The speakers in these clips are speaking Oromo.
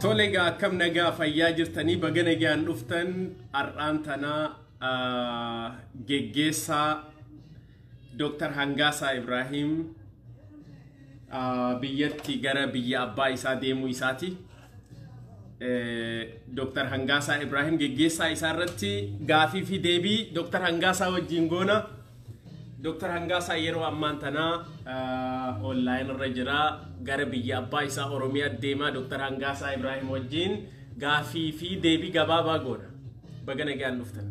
Tolega kam nagaa fayyaa jirtanii baga nagaan dhuftan har'aan tana geggeessaa Dr. Hangasa Ibrahim biyyatti gara biyya abbaa isaa deemuu isaati. Dr. Hangasa Ibrahim geggeessaa isaa irratti gaafii fi deebii Dr. Hangasa wajjin goona. Dr. Hangasa yeroo ammaan tana online irra jira gara biyya abbaa isaa Oromiyaa deema. Dr. Hangasa Ibrahim wajjin gaafii fi deebii gabaabaa goona. Baga nagaan dhuftan.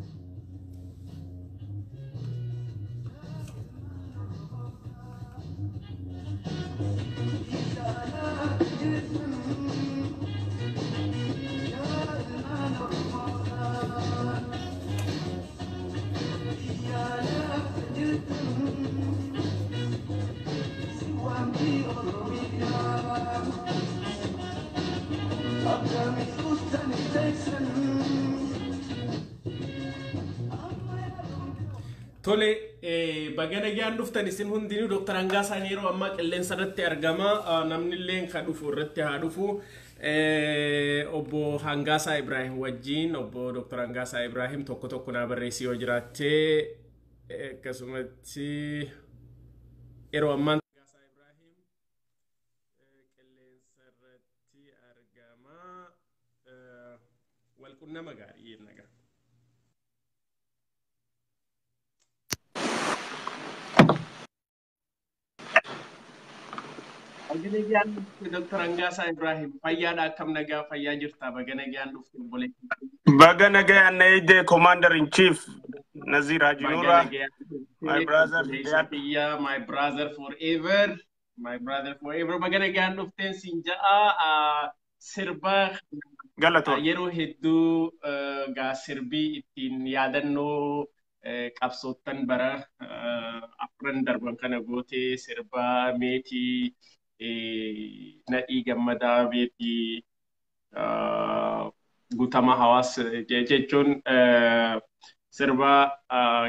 Tole baga nagaan dhuftan isin hundinuu Dr. Hangasa yeroo amma qilleensa irratti argama. Namni illee kan dhufu irratti haa dhufu. Obbo Hangasa Ibrahim wajjin obbo Dr. Hangasa Ibrahim tokko na barreessii yoo jiraatte akkasumatti yeroo ammaan Hangasa Ibrahim qilleensa irratti argama. Wal qunnama gaarii nagaa. Baganagaan Dr. Hangasa Ibrahim fayyaadha akkam nagaa fayyaa jirta baganagaan dhuftu bolee. Baganagaan Naide Commander in Chief Nazir Hajinura, my brother. Yeah, my brother forever. My brother forever. Baganagaan dhufteen sinjaa sirba Galato. Yeroo hedduu gaa sirbii ittiin yaadannoo qabsoottan bara afran darban kana goote sirba meetii nadhii gammadaa beetii gutama hawaas jechuun sirba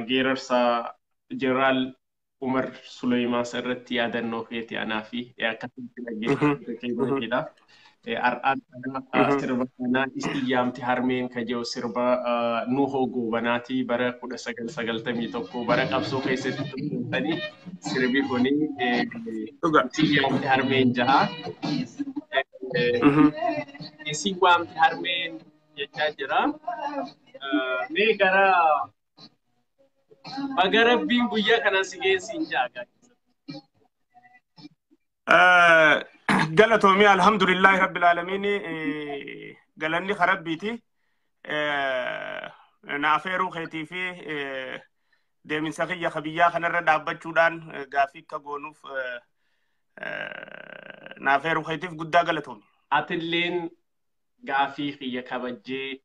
geerarsaa Jeneraal Umar Suleymaan irratti yaadannoo feeti anaa fi akkasitti dhaggeeffatudha. Ar'aan sirba kana istiyaamti harmeen kajeew sirba Nuhoo Goobanaati bara 1991 bara qabsoo keessatti turtanii sirbi kuni istiyaamti harmeen jaha. Istiyaamti harmeen jechaa jira. Mee gara Rabbiin guyyaa kana si geessin jaaga. galatoomii alhamdulillahi rabbil aalamiin galanni karabbiiti naafeeruu keetii fi deeminsa kiyya kabiyyaa kanarra dhaabbachuudhaan gaafii akka goonuuf naafeeruu keetiif guddaa galatoomi. Atilleen gaafii kiyya kabajjee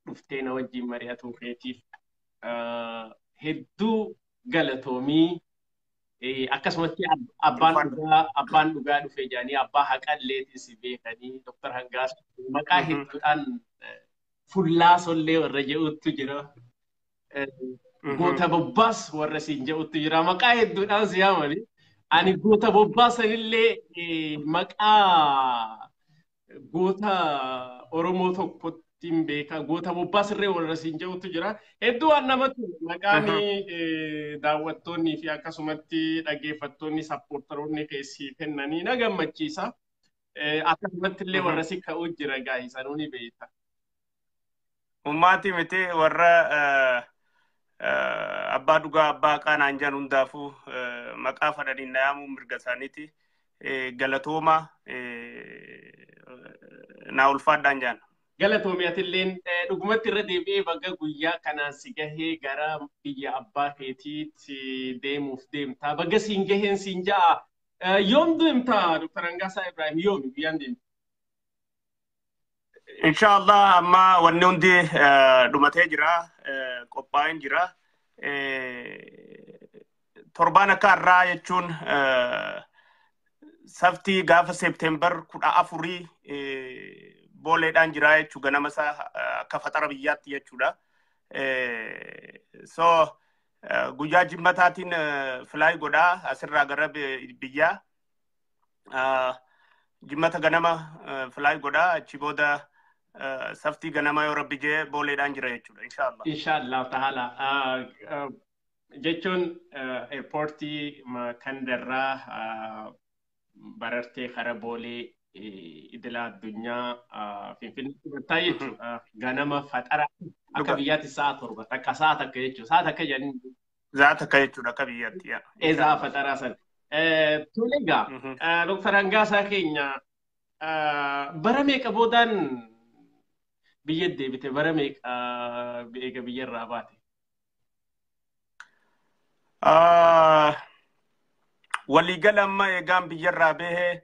dhuftee na wajjin mari'atuu keetiif hedduu galatoomii. Akkasumatti abbaan dhugaa dhufe jedhanii abbaa haqalleetis beekanii Dr. Hangaasaa maqaa hedduudhaan fullaasollee warra jedhutu jira. Goota bobbaas warra siin jedhutu jira. Maqaa hedduudhaan si yaamani. Ani goota bobbaasanillee maqaa goota Oromoo tokkotti hin beeka. Goota bobbaasirree warra siin jedhutu jira. Hedduu waan namatti maqaan daawwattoonni fi akkasumatti dhaggeeffattoonni sappoortaroonni keessii kennanii na gammachiisa. Akkasumatti illee warra si ka'uu jira gaa'ii sanuu ni beekta. Ummati miti warra abbaa dhugaa abbaa qaanaan jiran hundaafuu maqaa fadhanii na yaamuu mirga isaaniiti. Galatooma naa ulfaadhaan jaan. Galatoomii atilleen dhugumatti irra deebi'ee bakka guyyaa kanaan si gahee gara biyya abbaa keetiitti deemuuf deemta. Bakka siin gaheen siin ja'a. Yoom deemta Dr. Hangaasaa Ibrahim yoomi guyyaan deemta? Inshallah amma wanni hundi dhumatee jira qophaa'een jira. Torbaan akka har'aa jechuun saftii gaafa Seepteembar 14 booleedhaan jira jechuudha ganama isaa akka faxara biyyaatti jechuudha. So guyyaa jimmataatiin filaay godhaa asirraa gara biyyaa jimmata ganama filaay godhaa achi booda saftii ganama yoo rabbi jee booleedhaan jira jechuudha inshallah. Inshallah ta'ala jechuun airportii kandarraa barartee kara boolee idila addunyaa finfinnee dhugataa jechuudha. Ganama faxara akka biyyaatti sa'a torba takka sa'a takka jechuudha. Sa'a takka jedhanii. Sa'a takka jechuudha akka biyyaatti. Eezaa faxaraa sana. Tole egaa Dr. Hangaasaa keenya bara meeqa boodaan biyya deebite bara meeqa eega biyyarraa baate? Waliigala amma eegaan biyyarraa bahee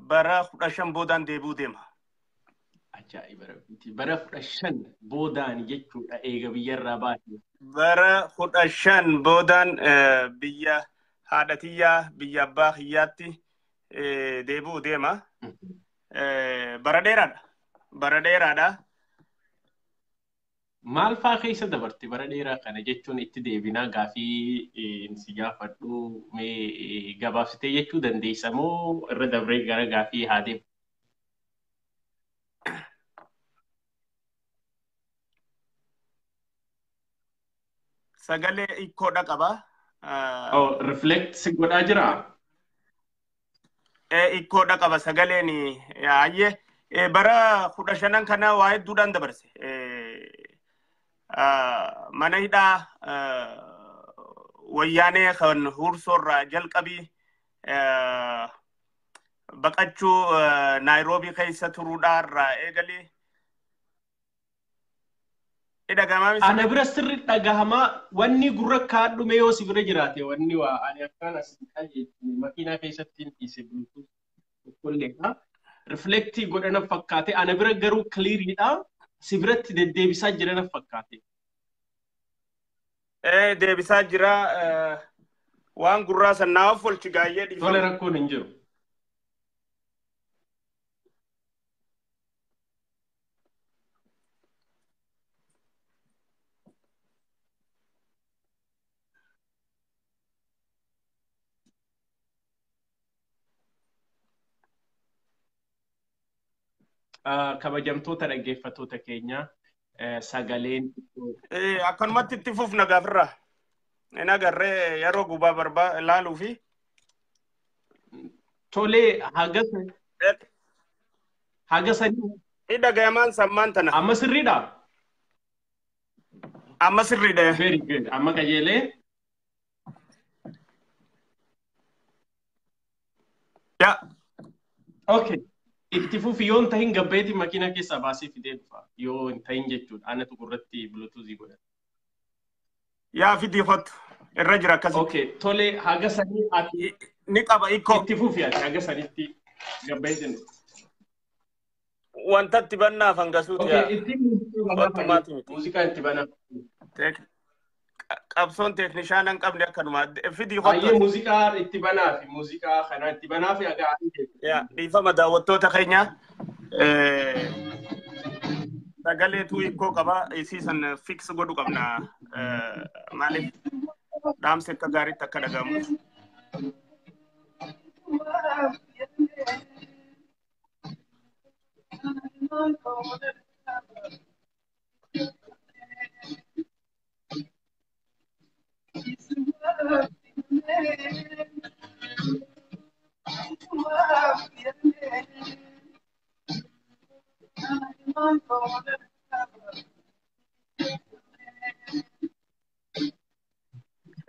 bara 15 boodaan deebi'uu deema. Ajaa'iba rabbiiti. Bara 15 boodaan jechuudha eega biyyarraa baate. Bara 15 boodaan biyya haadhatiyyaa biyya abbaa kiyyaatti deebi'uu deema. Bara dheeraadha. Bara dheeraadha. Maal fa'aa keessa dabarte bara dheeraa kana jechuun itti deebinaa gaafii si gaafadhu mee gabaabsitee jechuu dandeessa moo irra dabree gara gaafii haa deemu? Sagalee ikkoodha qaba. Reflect si godhaa jiraa? Ikkoodha qaba sagaleen ayyee bara 15 kana waa hedduudhaan dabarse. Mana hidhaa wayyaanee kan Huursoorraa jalqabii baqachuu Naayiroobii keessa turuudhaarraa eegalee ana bira sirri dhagahamaa wanni gurra kaadhume yoo si bira jiraate wanni waa ani akkaan asin qajeelchine makiinaa keessatti dhiise buluutu kolleedha. Reflektii godhana fakkaate ana bira garuu kiliiriidha. Si biratti deddeebisaa jirana fakkaate. Deebisaa jira waan gurraa sannaaf olchi gaayyee dhiifama. Tole rakkoon hin jiru. Kabajamtoota dhaggeeffattoota keenya sagaleen akkanumatti itti fufna gaafirraa hin agarree yeroo gubaa barbaa ilaaluu fi tolee haga sanii dhagayamaan sammaan tana amma sirriidha. Amma sirriidha. Very good. Amma qajeelee. Ya Okay. Itti fufi yoon tahin gabbeeti makiina keessaa baasee fidee dhufa. Yoo hin tahin jechuudha. Ana tuqurratti bulutuuzii godhan. Yaa fidii kottu irra jira akkasitti. Okay. Tole haga sanii ati Ni qaba ikkoo. itti fufi ati haga sanitti gabbeetin. Wanta itti bannaaf hangasuuti yaa. Okay. Itti muuziqaa itti banaa. Qabsoon teeknishaan hin qabne akkanuma fidii Ayyee kottu. muuziqaa itti banaa fi muuziqaa kana itti banaa fi haga ati Yaa dhiifama daawwattoota keenya. Sagaleetu ikkoo qaba isiisan fix godhu qabna. Maaliif dhaamsi akka gaariitti akka dhagahamu.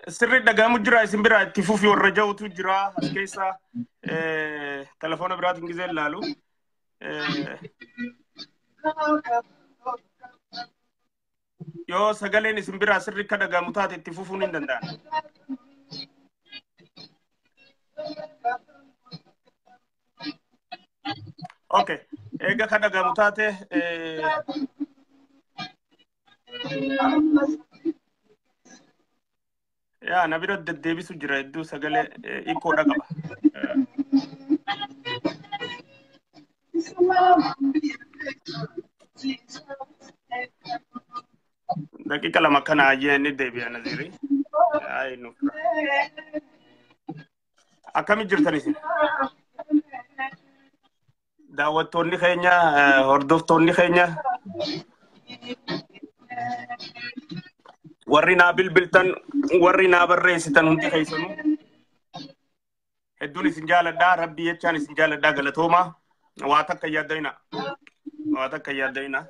Sirri dhagahamu jira isin bira itti fufi warra ja'utu jira as keessa telefoona biraatiin gizee ilaalu. Yoo sagaleen isin bira sirri akka dhagahamu taate itti fufuun hin danda'an. Okay, eega akka dhagahamu taate yaa na bira deddeebisu jira hedduu sagalee ikkoodha qaba. Daqiiqa lama kana ayyee inni deebi'a Naziiri. Akkamitti jirtan isin? Daawwattoonni keenya, hordoftoonni keenya, warri naa bilbiltan, warri naa barreessitan hundi keessanuu hedduun isin jaaladhaa, rabbii jechaan isin jaaladhaa galatoomaa. Waa takka yaaddayna. Waa takka yaaddayna.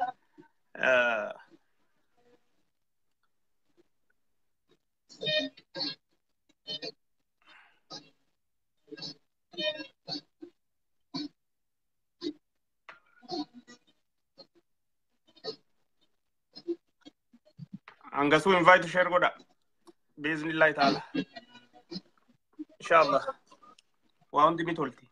Angasuu invite share godha. Bismillah ta'ala. Inshallah. Waa hundi ni tolti.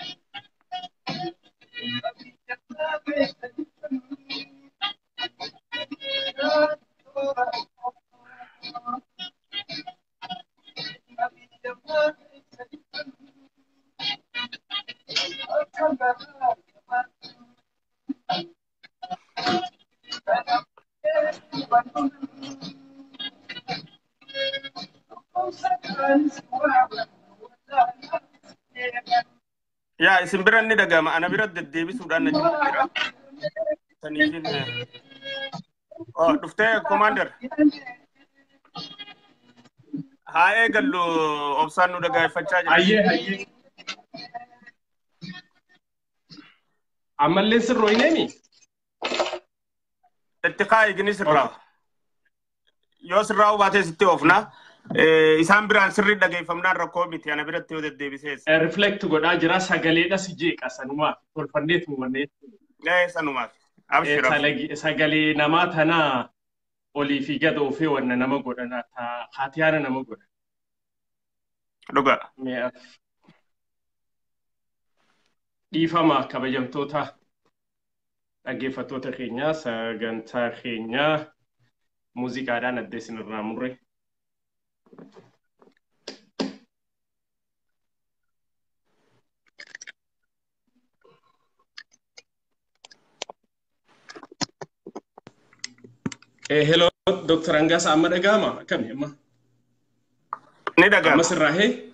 Yaa isin bira ni dhagama ana bira deddeebisuudhaan na jira. Saniifin dhuftee commander. Haa eegallu obsaan nu dhagaeffachaa jira. Ayyee. Ammallee sirroo hineemi? Itti kaa eegni sirraa. Yoo sirraa hubaatee sitti oofna. Isaan biraan sirri dhageeffamnaan rakkoo miti ana biratti yoo deddeebisees. Reflect godhaa jira sagaleedha si jeeqa sanumaaf tolfanneet muumannee. Sanumaaf. Abshira. Sagalee namaa tanaa olii fi gad oofee wanna nama godhana haatiyaana nama godha. Dhugaa. Dhiifama kabajamtoota dhaggeeffattoota keenyaa sagantaa keenyaa muuziqaadhaan adda isinirraa murre. Hello, Dr. Angasa amma dhaga'ama akkami amma? Ni dhaga'ama. Amma sirraa hee?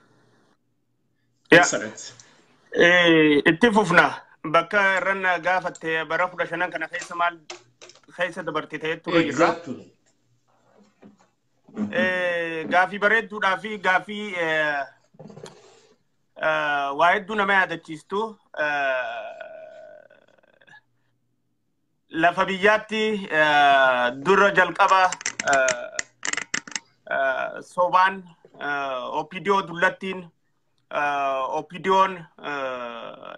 Excellent. Itti fufna bakka irra gaafatte bara 15 kana keessa maal keessa dabarte ta'ee ture jirra. Gaafii bareedduudhaa fi gaafii waa hedduu nama yaadachiistu lafa biyyaatti dura jalqaba sobaan OPDO dullattiin opidiyoon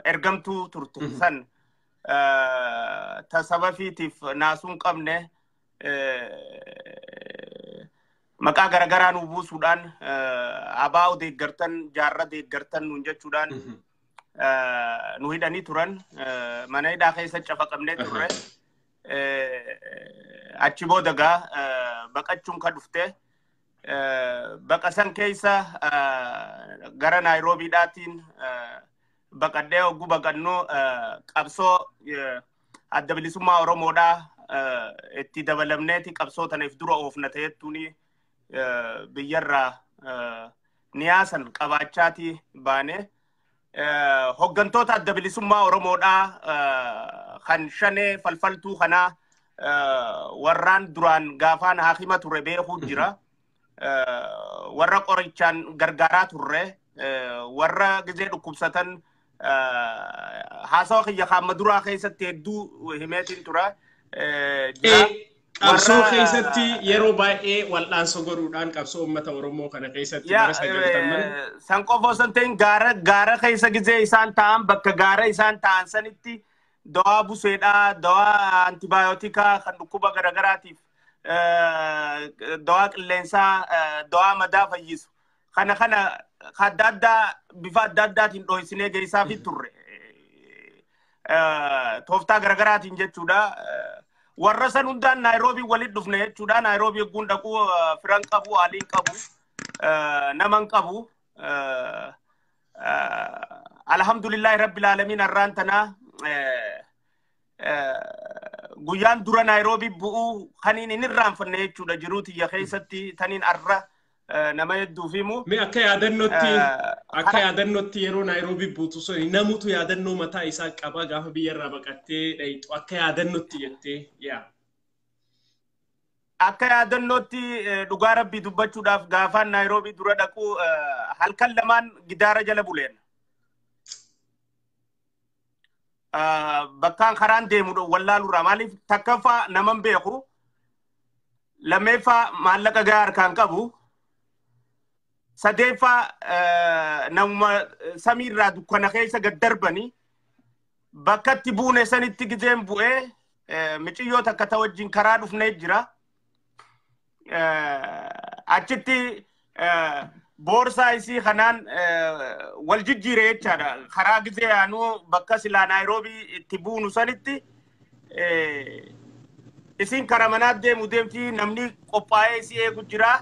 ergamtuu turte san tasabafiitiif naasuun qabne maqaa garagaraa nu buusuudhaan abaa'u deeggartan jaarra deeggartan nuun jechuudhaan nu hidhanii turan mana hidhaa keessa cafaqamnee turre achi booda gaa baqachuun ka dhufte baqasan keessa gara Naayiroobiidhaatiin baqadhee hogguu baqannu qabsoo adda bilisummaa Oromoodhaa itti dabalamneeti qabsoo tanaaf dura oofna ta'ettuuni biyyarraa niyaasan qabaachaati baane hoggantoota adda bilisummaa Oromoodhaa kan shanee falfaltuu kanaa warraan duraan gaafaan haakima ture beekuu jira warra qorichaan gargaaraa turre warra gizee dhukkubsatan haasawa kiyya kaamma duraa keessatti hedduu himeetiin tura qabsoo keessatti yeroo baay'ee wal'aansoo godhuudhaan qabsoo uummata Oromoo kana keessatti bara sagaltamman san qofa osoo hin ta'in gaara keessa gizee isaan ta'an bakka gaara isaan ta'an sanitti dawaa buseedhaa dawaa antibiyootikaa kan dhukkuba garagaraatiif dawaa qilleensaa dawaa madaa fayyisu kana adda addaa bifa adda addaatiin dhohisinee geessaa fi turre tooftaa garagaraatiin jechuudha warra san hundaan Naayiroobii walitti dhufne jechuudha Naayiroobii eegguun dhaquu firan qabu aliin qabu naman qabu alhamdulillahi rabbil alamin arraan tanaa guyyaan dura Naayiroobii bu'uu kaniin hin irraanfanne jechuudha jiruu tiyya keessatti taniin arra nama hedduu fimu mi akka yaadannootti yeroo Naayiroobii buutu sun namutu yaadannoo mataa isaa qaba gaafa biyyarraa baqattee dhayxu akka yaadannootti jettee akka yaadannootti dhugaa rabbii dubbachuudhaaf gaafaan Naayiroobii dura dhaquu halkan lamaan gidaara jala buleen bakkaan karaan deemu wallaalurraa maaliif takkaffaa naman beeku lammeeffaa maallaqa gahaa harkaan qabu sadeeffaa namuma samiirraa dukkana keessa gad darbanii bakkatti buune sanitti gizeen bu'ee miciyyoo takka ta wajjin karaa dhufnee jira achitti boorsaa isii kanaan wal jijjiire jechaadha karaa gizee yaanuu bakka silaa Naayiroobii itti buunu sanitti isiin kara manaat deemu deemti namni qophaa'ee isii eegu jira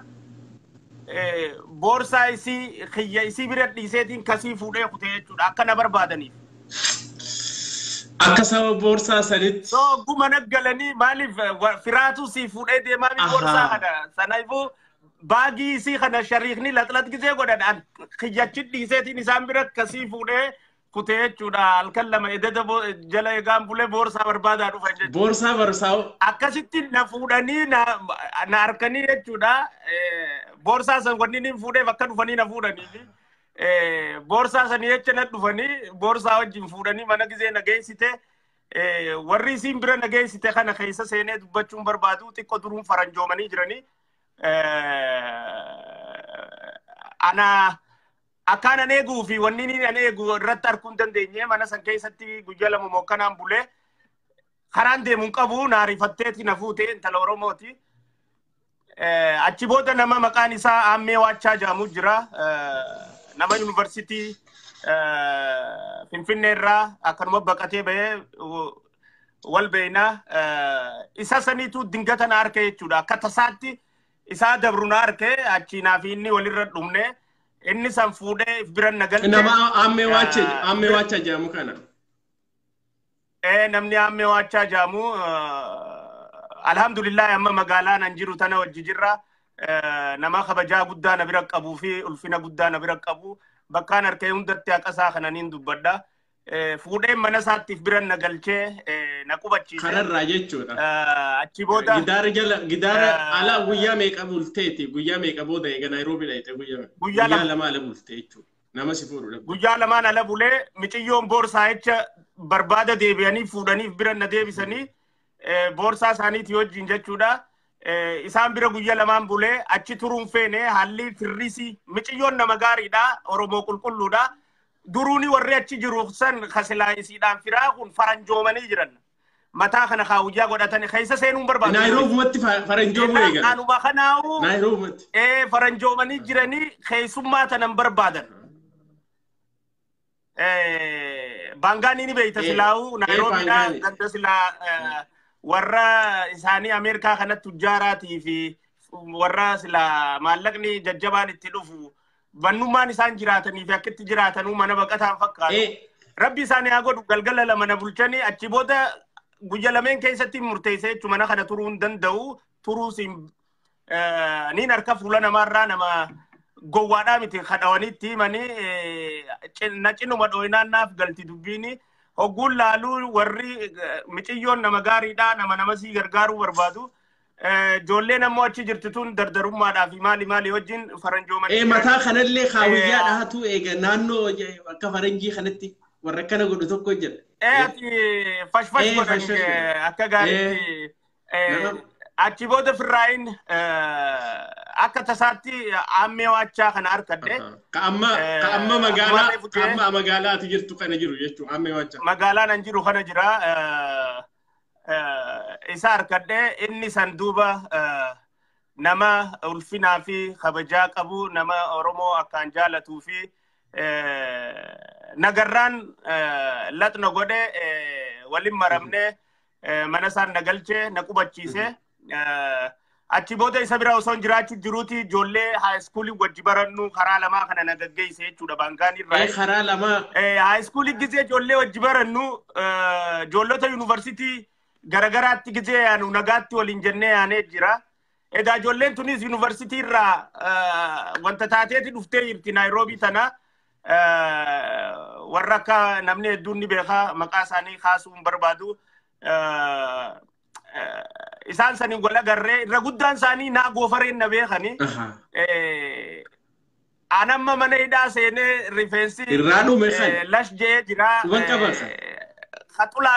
boorsaa isii kiyya isii bira dhiiseetiin kasii fuudhee kutee jechuudha akka na barbaadaniif akka sababa boorsaa sanitti so guma naggalanii maaliif firaatu sii fuudhee deemaa boorsaa kana sanaifuu baagii isii kana shariikni laxlat gizee godhan kiyyachi dhiiseetiin isaan bira kasii fuudhee kutee jechuudha halkan lama ededa jala eegaan bulee boorsaa barbaadaa dhufan jechuudha boorsaa barsaa'u akkasitti na fuudhanii na harkanii jechuudha boorsaa san wanni fuudhee bakka dhufanii na fuudhanii boorsaa san jecha na dhufanii boorsaa wajjin fuudhanii mana gizee na geessite warri isiin bira na geessite kana keessa seenee dubbachuun barbaadu xiqqoo duruun faranjoomanii jiranii ana akkaan an eeguu fi wanni inni an eegu irratti arguun dandeenye mana san keessatti guyyaa lama mokkanaan bulee karaan deemuun qabu naarifatteeti na fuute intala Oromooti achi booda nama maqaan isaa Aammee Waachaa jedhamu jira nama yuunivarsiitii Finfinnee irraa akkanuma baqatee bahee wal beeynaa isa saniitu dingata na harke jechuudha akka tasaatti isaa dabru na harke achi naa fi inni walirra dhumne inni san fuudhee biran na galte nama Aammee Waachaa jedhamu kana namni Aammee Waachaa jedhamu alhamdulillah amma magaalaa nan jiru tana wajji jirra nama kabajaa guddaa na bira qabuu fi ulfina guddaa na bira qabu bakkaan harkee hundatti haqasaa kananiin dubbadha fuudheen mana isaattiif biran na galchee na qubachiise kanarraa jechuudha achi booda gidaara ala guyyaa meeqa bulteeti guyyaa meeqa booda eega Naayiroobii dhayte guyyaa lama ala bulte jechuudha nama si fuudhu guyyaa lamaan ala bulee miciyyoon boorsaa jecha barbaada deebi'anii fuudhaniif biran na deebisanii boorsaa isaaniitii wajjin jechuudha isaan bira guyya lamaan bulee achi turuun feene haalli firrisi miciyyoon nama gaariidha Oromoo qulqulluudha duruuni warri achi jiru san kasilaa isiidhaan firaa kun faranjoomanii jiran mataa kana kaawuyyaa godhatanii keessa seenuun barbaadu Nairobi faranjoomuu eegalan anuma kanaawu Nairobi faranjoomanii jiranii keessummaa tanan barbaadan Bangani ni beeyta silaawu Nairobiidha ganda silaa warra isaanii Ameerikaa kanatti tujjaaraatii fi warra sila maallaqni jajjabaan itti dhufu bannummaan isaan jiraatanii fi akkitti jiraatanuu mana baqataan fakkaatu rabbi isaanii haa godhu galgala lama na bulchanii achi booda guyya lameen keessatti murteessee jechuun mana kana turuu hin danda'u turuusiin niin harka fuula namaarraa nama gowwaadhaa miti kadhawanitti himanii na cinuma dhooyinaan naaf galti dubbiini hogguun laaluu warri miciyyoon nama gaariidha nama sii gargaaruu barbaadu ijoolleen ammoo achi jirtituun dardarummaadhaa fi maali wajjin faranjoomanii mataa kanallee kaawuyyaa dhahatu eega naannoo akka faranjii kanatti warra kana godhu tokko jedha ati fashfash godhan akka gaariitti achi booda firraayin akka tasaatti ammee waachaa kana arkadde ka amma magaalaa ati jirtu kana jiru jechuun ammee waachaa magaalaa nan jiru kana jira isa arkadde inni san duuba nama ulfinaa fi kabajaa qabu nama Oromoo akkaan jaalatuu fi nagarraan latna godhe walin maramne mana isaan nagalche na qubachiise achi booda isa bira osoo jiraachuu jiruuti ijoollee haayiskuulii wajji barannu karaa lamaa kana nagaggeesse jechuudha Bangaan irraa karaa lamaa haayiskuulii gizee ijoollee wajji barannu ijoollota yuunivarsiitii garagaraatti gizee yaanu nagaatti waliin jennee yaanee jira egaa ijoolleen tunis yuunivarsiitii irraa wanta taateeti dhuftee jirti Naayiroobii tana warra akka namni hedduun ni beekaa maqaa isaanii kaasuun barbaadu isaan sanii wal agarree irra guddaan isaanii naa goofareen na beekani anamma mana hidhaa seenee rifeensi irraa dhume lash jee jira khatula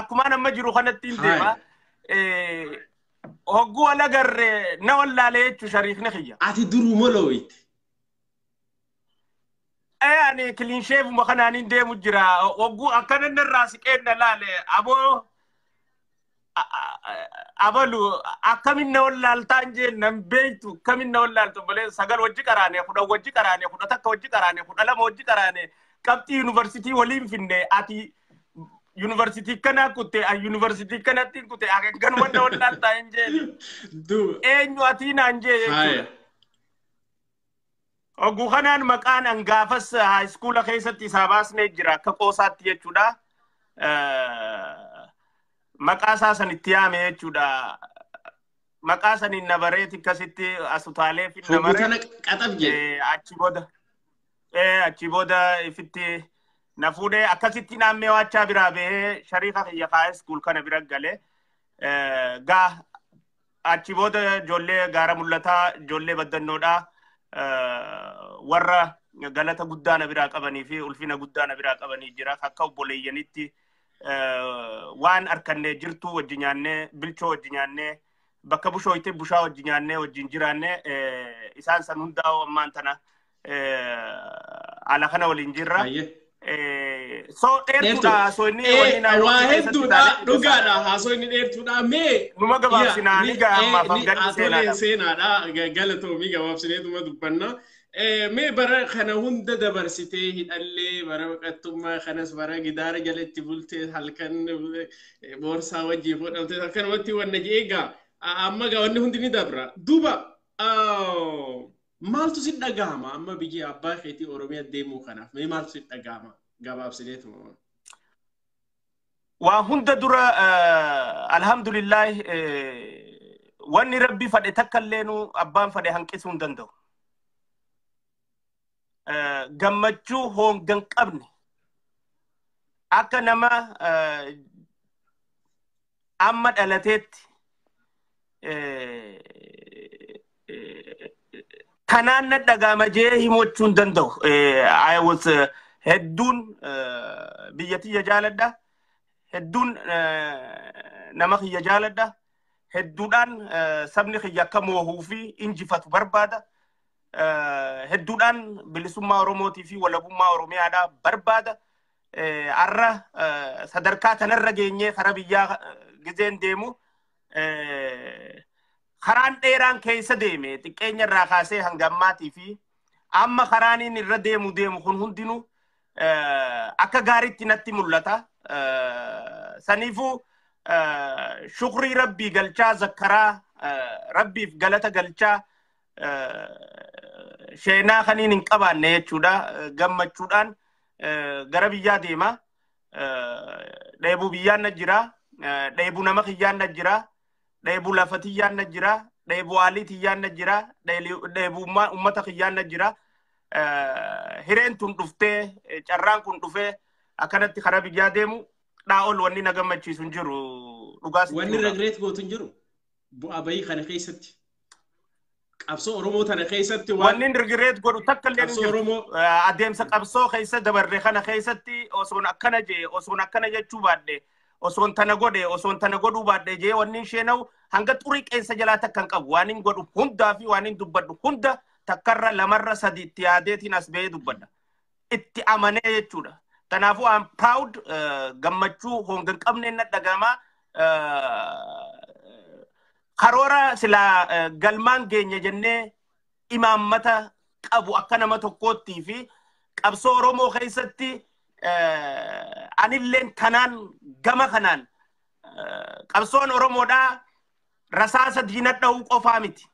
akkuma nama jiru kanatti hin deema hogguu wal agarree na wallaalee jechuu shariifni kiyya ati duruu molooyti ani clean shave makanaanin deemu jira hogguu akkana narraa siqeen na laale abalu akamin na wallaaltaan jeennan beektu kamin na wallaaltu malee sagal wajji qaraane kudha takka wajji qaraane kudha lama wajji qaraane qabxii yuunivarsiitii waliin finne ati yuunivarsiitii kana kutte yuunivarsiitii kanatti kutte ganuma na wallaaltaa hin jeen eenyu ati naan jee jechuudha hogguu kanaan maqaan angaafas haayiskuula keessatti isaa baasnee jira akka qoosaatti jechuudha maqaa isaa sanitti yaame jechuudha maqaa saniin na bareeti akkasitti asutaalee fi na bare qaxab jee achi booda ifitti na fuudhee akkasitti naammee waachaa biraa bahee shariifa kiyya haayiskuul kana bira gale gaa achi booda ijoollee gaara mul'ataa ijoollee baddannoodhaa warra galata guddaa na biraa qabanii fi ulfina guddaa na biraa qabanii jira akka obboleeyyanitti waan arkanne jirtu wajji nyaannee bilchoo wajji nyaannee bakka bushooyte bushaa wajji nyaannee wajjin jiraanne isaan san hundaa ammaan tana ala kana waliin jirra so dheertuudha so inni waa hedduudha dhugaadha haasoo inni dheertuudha mee numa gabaabsinaa ni gaammaa fangadhi seenaadha galatoomii gabaabsineetuma dubbanna mee bara kana hunda dabarsitee hidhallee bara baqattummaa kanas bara gidaara jalatti bultee halkan boorsaa wajjii fudhamtee akkanumatti wanna jeegaa amma gaa wanni hundi ni dabra duuba maaltu si dhagahama amma biyya abbaa keetii Oromiyaa deemuu kanaaf mee maaltu si dhagahama gabaabsineetuma waa hunda dura alhamdulillah wanni rabbi fadhe takkalleenu abbaan fadhe hanqisuu hin danda'u gammachuu hongan qabne akka nama amma dhalateetti kanaan na dhagahama jee himachuu hin danda'u I was hedduun biyyatiyya jaaladha hedduun nama kiyya jaaladha hedduudhaan sabni kiyya akka moohuu fi injifatu barbaada. Hedduudhaan bilisummaa Oromootii fi walabummaa Oromiyaadhaa barbaada. Arra sadarkaa tanarra geenyee karaa biyyaa gizeen deemu karaan dheeraan keessa deeme xiqqeenya irraa kaasee hanga ammaatii fi amma karaaniin irra deemu kun hundinuu akka gaariitti natti mul'ata. Saniifuu shukrii rabbii galchaa zakkaraa rabbiif galata galchaa sheenaa kaniin hin qabaanne jechuudha. Gammachuudhaan gara biyyaa deema. Dheebuu biyyaan na jira. Dheebuu nama kiyyaan na jira. Dheebuu lafa tiyyaan na jira. Dheebuu haalii tiyyaan na jira. Dheebuu ummata kiyyaan na jira. Hireen tun dhuftee carraan kun dhufee akkanatti karaa biyyaa deemu dhaa'ol wanni na gammachiisu hin jiru. Dhugaas wanni regret gootu hin jiru. Bu'aa bayii kana keessatti. Qabsoo Oromoo tana keessatti wanni regret godhu takka illee hin jiru. Adeemsa qabsoo keessa dabarre kana keessatti osoon akkana jee osoon akkana jechuu baadde osoon tana godhe osoon tana godhuu baadde jee wanni isheenaw hanga xurii qeensa jalaa takka hin qabu. Waan hin godhu hundaa fi waan hin dubbadhu hunda takkarra lamarra sadiitti yaadeetiin as ba'ee dubbadha. Itti amanee jechuudha. Kanaafuu I'm proud gammachuu hongan qabne na dhagama. Karoora sila galmaan geenya jennee imaammata qabu akka nama tokkootti fi qabsoo Oromoo keessatti anilleen tanaan gama kanaan qabsoon Oromoodhaa rasaasa diina dha'uu qofaa miti.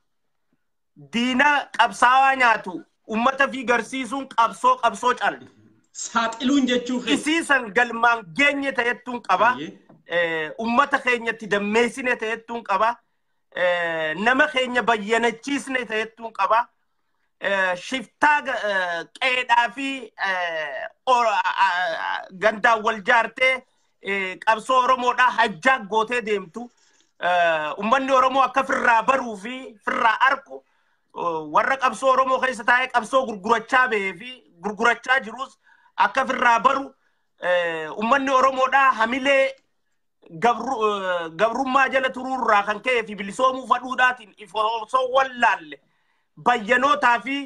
Diina qabsaawaa nyaatu ummata fi garsiisuun qabsoo caalti. Saaxiluun jechuu isiisan galmaan geenye ta'ettuun qaba. Ummata keenyatti dammeessine ta'ettuun qaba. Nama keenya bayyanachiisne ta'ettuun qaba. Shiftaa qeedhaa fi gandaan wal jaartee qabsoo Oromoodhaa hajjaa gootee deemtu. Ummanni Oromoo akka firraa baruu fi firraa arku warra qabsoo Oromoo keessa taa'ee qabsoo gurgurachaa ba'ee fi gurgurachaa jirus akka firraa baru ummanni Oromoodhaa hamilee gabrummaa jala turuurraa kan ka'ee fi bilisoomuu fadhuudhaatiin osoo wallaalle bayyanootaa fi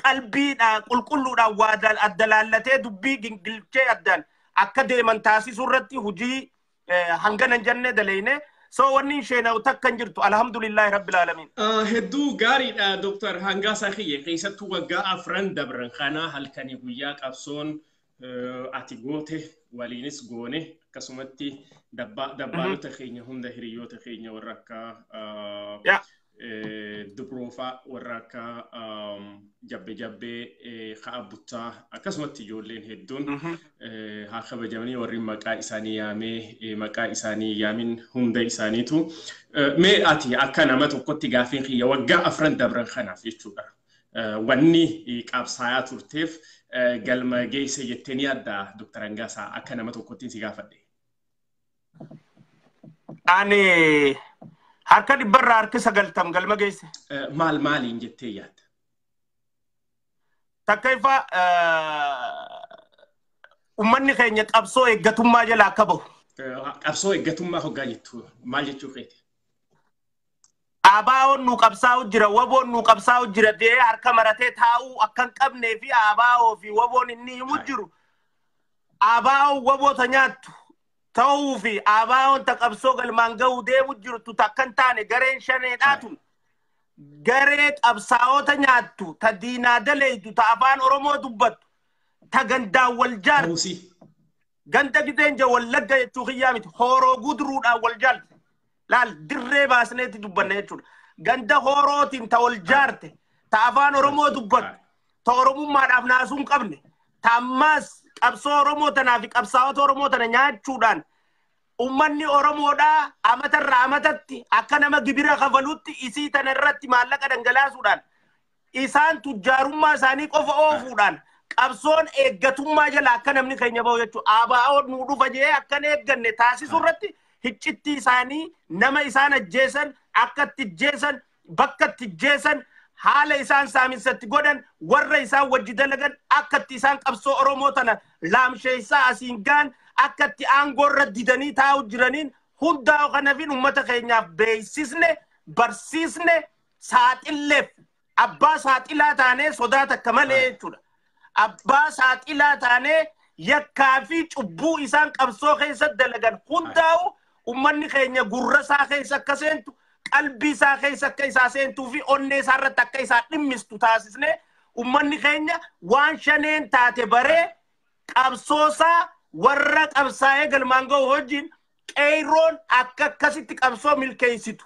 qalbiidhaa qulqulluudhaan waa addalaallatee dubbii gingilchee addaan akka deeman taasisuu irratti hujii hanganan jenne daleyne. So wanni isheenaw takkan jirtu alhamdulillahi rabbil alamin. Hedduu gaariidha Dr. Hangaasaa Kiyye keessattuu waggaa afran dabran kana halkanii guyyaa qabsoon ati goote waliinis goone akkasumatti dabbaalota keenya hunda hiriyoota keenya warra akka Dubroofa warra akka jabbe Ka'abuttaa akkasumatti ijoolleen hedduun haa kabajamanii warri maqaa isaanii yaamee maqaa isaanii yaamin hunda isaaniitu mee ati akka nama tokkotti gaafiin kiyya waggaa afran dabran kanaaf jechuudha. Wanni qabsaayaa turteef galma geesse jettee yaadda Dr. Hangaasaa akka nama tokkotti si gaafadhe. Ani harka dhibbarraa harki 90 galma geesse. Maaliin jettee yaadda? Takkaifa ummanni keenya qabsoo eeggatummaa jala akka bahu. Qabsoo eeggatummaa hoggaa jettu maal jechuu keeti? Abaa'oon nu qabsaa'u jira, waboon nu qabsaa'u jira dee harka maratee taa'uu akkan qabnee fi abaa'oo fi waboon inni himu jiru. Abaa'oon waboota nyaattu ta'uu fi abaa'oon ta qabsoo galmaan ga'uu deemu jirtu takkan taane gareen shaneedhaatun. Garee qabsaa'oota nyaattu ta diinaa daleeydu ta afaan Oromoo dubbattu ta gandaan wal jaartu. Ganda gideenja wallagga jechuu kiyyaa miti hooroo guduruudhaan wal jaalte. Laal dirree baasneetti dubbanna jechuudha. Ganda hoorootiin ta wal jaarte ta afaan Oromoo dubbattu ta Oromummaadhaaf naasuu hin qabne ta ammaas qabsoo Oromoo tanaa fi qabsaa'ota Oromoo tana nyaachuudhaan ummanni Oromoodhaa amatarraa amatatti akka nama gibira kafalutti isii tana irratti maallaqa dhangalaasuudhaan isaan tujjaarummaa isaanii qofa oofuudhaan qabsoon eeggatummaa jala akka namni keenya bahu jechuudha. Abaa'oon nu dhufa jee akkan eegganne taasisuu irratti hiccitti isaanii nama isaan ajjeesan akka itti ajjeesan bakka itti ajjeesan haala isaan saaminsatti godhan warra isaan wajji dalagan akka itti isaan qabsoo Oromoo tana laamsheessaa asiin gaan akka itti aangoo irra didanii taa'u jiraniin hundaa kana fin ummata keenyaaf beeksisne barsiisne saaxilleef abbaa saaxilaa taanee sodaata akka malee jechuudha. Abbaa saaxilaa taanee yakkaa fi cubbuu isaan qabsoo keessa dalagan hundaa'u ummanni keenya gurra isaa keessa akka seentu qalbii isaa keessa akka isaa seentuu fi onnee isaa irratti akka isaa dhimmistu taasisne ummanni keenya waan shaneen taate baree qabsoosaa warra qabsaa'ee galmaan ga'u hojiin qeeroon akka akkasitti qabsoo milkeessitu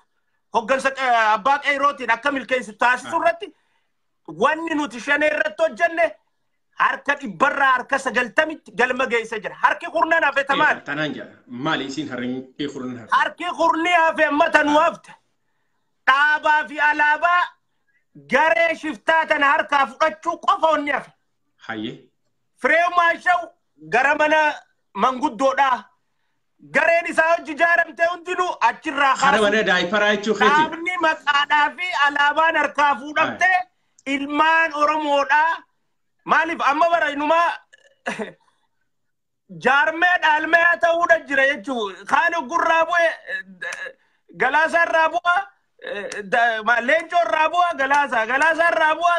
hoggansa abbaa qeerootiin akka milkeessitu taasisu irratti wanni nuti shanee irratti hojjenne harka dhibbarraa harka 90 galma geessa jira. Harki kurnan hafe tamaan. Tanaan jira. Maali isin harki kurnan hafe? Harki kurni hafe mata nu hafte. Dhaabaa fi alaabaa garee shiftaa tana harkaa fudhachuu qofa onni hafe. Hayyee. Fireew Maashaw gara mana manguddoodhaa. Gareen isaa hojii ijaaramte hundinuu achirraa kaasu. Hara mana daa'iparaa jechuu keeti. Dhaabni maqaadhaa fi alaabaan harkaa fuudhamte ilmaan Oromoodhaa. Maalif amma bara inumaa jaarmee dhaalmee ta'uudha jira jechuun kaan gurraa bu'e galaasa irraa bu'a leencoo irraa bu'a galaasa irraa bu'a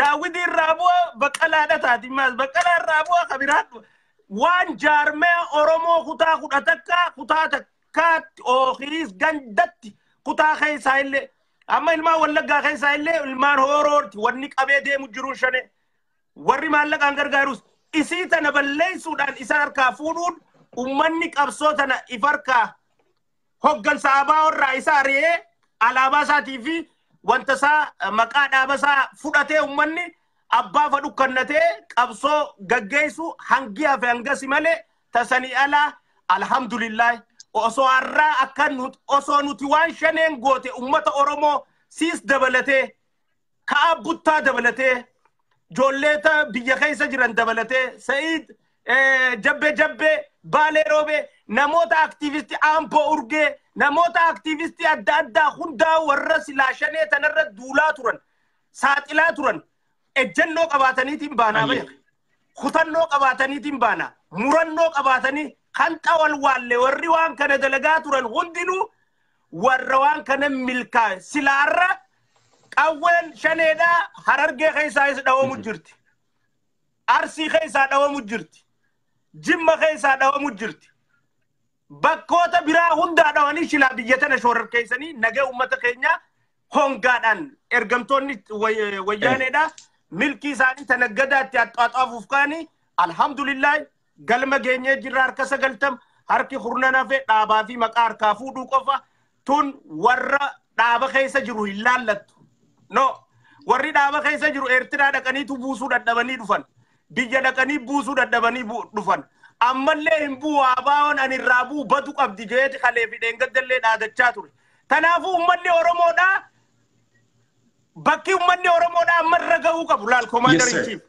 daawwidii irraa bu'a baqqalaadha taati maas baqqalaa irraa bu'a kabiraadhu waan jaarmee Oromoo kutaa 10 kutaa takkaatti ookiis gandatti kutaa keessaa illee amma ilmaan wallaggaa keessaa illee ilmaan horoorti wanni qabee deemu jiru shane warri maallaqaan gargaarus isii tana balleessuudhaan isa harkaa fuudhuun ummanni qabsoo tana ifarkaa hoggansa abaa irraa isa ari'ee alaabaa isaatii fi wanta isaa maqaa dhaaba isaa fudhatee ummanni abbaa fadhu kannatee qabsoo gaggeessu hangi hafe hangasi malee tasanii alaa alhamdulillah osoo har'aa akka osoo nuti waan shaneen goote ummata Oromoo siis dabalatee ka'a buttaa dabalatee joolleeta biyya keessa jiran dabalatee Sa'iid jabbe Baalee Roobee namoota aktiivistii Ampoo Urgee namoota aktiivistii adda addaa hundaa warra silaa shanee tanarra duulaa turan saaxilaa turan ejjennoo qabaataniitiin baanaa beeka kutannoo qabaataniitiin baanaa murannoo qabaatanii kan xawal waalle warri waan kana dalagaa turan hundinuu warra waan kana milkaa'e silaarra qawween shaneedhaa Harargee keessaa isa dhawamu jirti Arsii keessaa dhawamu jirti Jimma keessaa dhawamu jirti bakkoota biraa hundaa dhawanii shilaa biyya tana shororkeessanii nagaa ummata keenya hongaadhaan ergamtoonni wayyaaneedhaa milkii isaanii tanaggadaatti axxaaxaafuuf kaanii alhamdulillah galma geenyee jirra harka 90 harki kurnan hafe dhaabaa fi maqaa harkaa fuudhuu qofa tun warra dhaaba keessa jiru hin laallattu no warri dhaaba keessa jiru Eertiraa dhaqaniitu buusuu dadhabanii dhufan biyya dhaqanii buusuu dadhabanii dhufan ammallee hin bu'u abaawoon ani irraa bu'u badu qabdi jeeti kalee fi dheengaddallee dhaadachaa ture tanaafuu ummanni Oromoodhaa bakki ummanni Oromoodhaa amma irra gahuu qabu laal Commander in Chief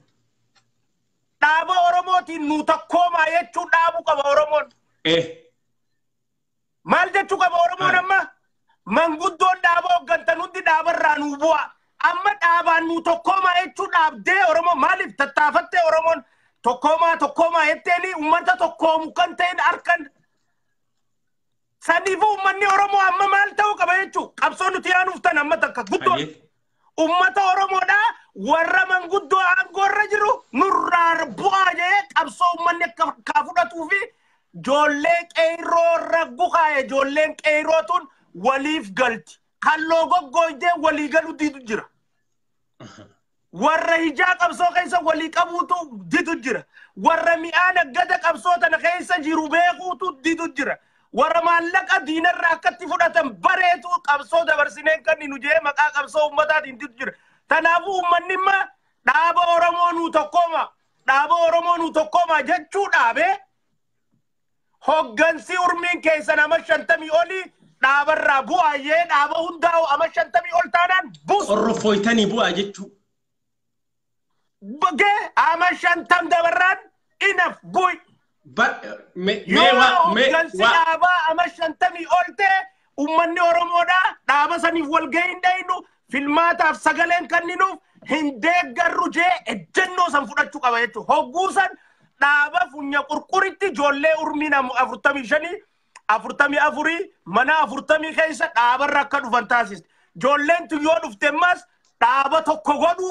dhaaba Oromootiin nu tokkoomaa jechuu dhaabu qaba Oromoon. Maal jechuu qaba Oromoon amma? Manguddoon dhaaba hooggantan hundi dhaabarraa nu bu'a. Amma dhaabaan nu tokkoomaa jechuu dhaabdee Oromoon maaliif tattaafattee Oromoon tokkoomaa jetteeni uummata tokkoomu kan ta'in harkan. Saniifuu uummanni Oromoo amma maal ta'uu qaba jechuu qabsoo nuti yaanuuf tan amma takka guddoon. Ummata Oromoodhaa warra manguddoo aangoorra jiru nurraa bu'aa jee qabsoo ummanni akka fudhatuu fi joollee qeyroo raggu kaa'e joolleen qeyrootuun waliif galti kalloo goggooydee walii galu diitu jira warra hijaa qabsoo keessa walii qabuutu diitu jira warra mi'aa naggata qabsoo tana keessa jiru beekuutu diitu jira warra maallaqa diinarraa akkatti fudhatan bareetu qabsoo dabarsineen kan nu jee maqaa qabsoo ummataatiin diitu jira tanaafuu ummanni imma dhaaba Oromoo nu tokkooma jechuu dhaabee hoggansi urmiin keessa nama 50 olii dhaabarraa bu'aayee dhaaba hundaa'u ama 50 ol taanaan buusu. Qorrofoytanii bu'aa jechuu. Bagee ama 50 dabarraan inaf bu'i. Hoggansi dhaabaa ama 50 ol ta'e ummanni Oromoodhaa dhaaba saniif walgahii hin dhayinu filmaataaf sagaleen kanninuuf hin deeggarru jee ejjennoo san fudhachuu qaba jechuudha. Hogguusan dhaaba funya qurquritti ijoollee urmiin 45 afurtamii afurii mana afurtamii keessa dhaabarra akka dhufan taasiste. Ijoolleen tun yoo dhufte mas dhaaba tokko godhu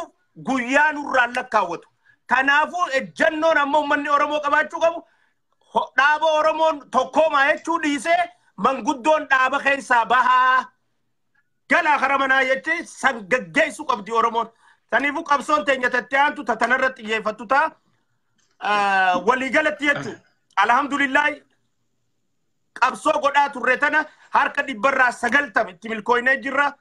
guyyaa nurraan lakkaawwatu. Kanaafuu ejjannoon ammoo uummanni Oromoo qabaachuu qabu dhaaba Oromoon tokkoomaa jechuu dhiisee manguddoon dhaaba keessaa bahaa galaa kara manaa jechi san gaggeessu qabdi Oromoon. Saniifuu qabsoon teenya tatteantu tatanarratti xiyyeeffattu ta'a. Waliigalatti jechuudha. Alhamdulillah qabsoo godhaa turre tana harka 190 itti milkooynee jirra.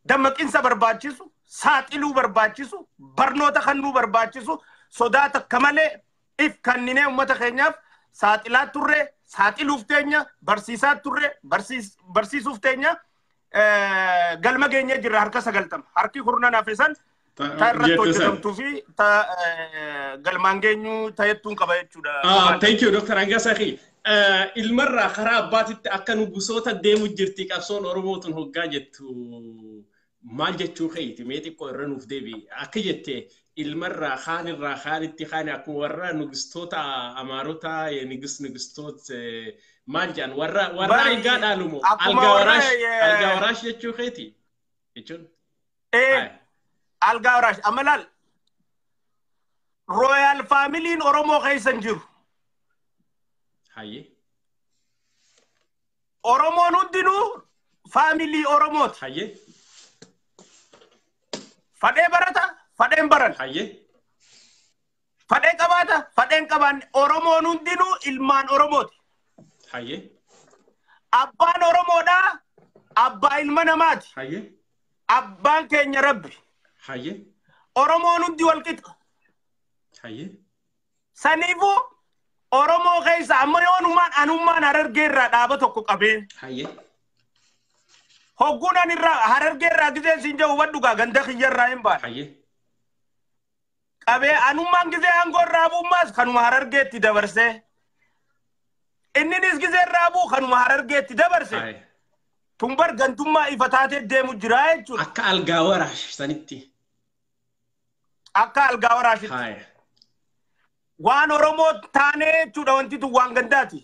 Dammaqinsa barbaachisu, saaxiluu barbaachisu, barnoota kannuu barbaachisu, sodaata kamalee if kanninee uummata keenyaaf saaxilaa turre, saaxiluuf teenya, barsiisaa turre, barsiisuuf teenya galma geenyee jirra harka 90. Harki 10 hafesan irratti hojjetamtuu fi galmaan geenyu ta'ettuun qaba jechuudha. Thank you Dr. Angasa Akhi. Ilmarraa karaa abbaatitti akka nu gosoota deemu jirti qabsoon Oromootun hoggaa jettu maal jechuu keeti mee xiqqoo irra nuuf deebi akka jette ilmarraa kaanirraa kaanitti kaani akkuma warra nugistoota Amaarota nugistoota maal jedhan warra algaa dhaalumo algaa waraash jechuu keeti jechuun. Algaa waraash amalal Royal Family Oromoo keessan jiru. Haye. Oromoon hundinuu family Oromooti. Haye. Fadhee barata, fadheen baran. Haye. Fadhee qabaata, fadheen qaban. Oromoon hundinuu ilmaan Oromooti. Haye. Abbaan Oromoodhaa, abbaa ilma namaati. Haye. Abbaan keenya Rabbi. Haye. Oromoon hundi wal qixa. Haye. Saniifuu Oromoo keessa amma yoonumaan anummaan Harargeerraa dhaaba tokko qabee. Haye. Hoggunan irraa Harargeerraa gisee sinja hubadhugaa ganda kiyyarraa hin baane. Haye. Qabee anummaan gisee aangoorraa bu'ummaas kanuma Harargeetti dabarsee. Inninis gisee irraa bu'u kanuma Harargeetti dabarse. Haye. Tumbar gantummaa ifa taatee deemu jira jechuudha. Akka algaa waraash sanitti. Akka algaa waraashitti. Haye. Waan Oromoo taanee jechuudha wanti tu waan gandaati.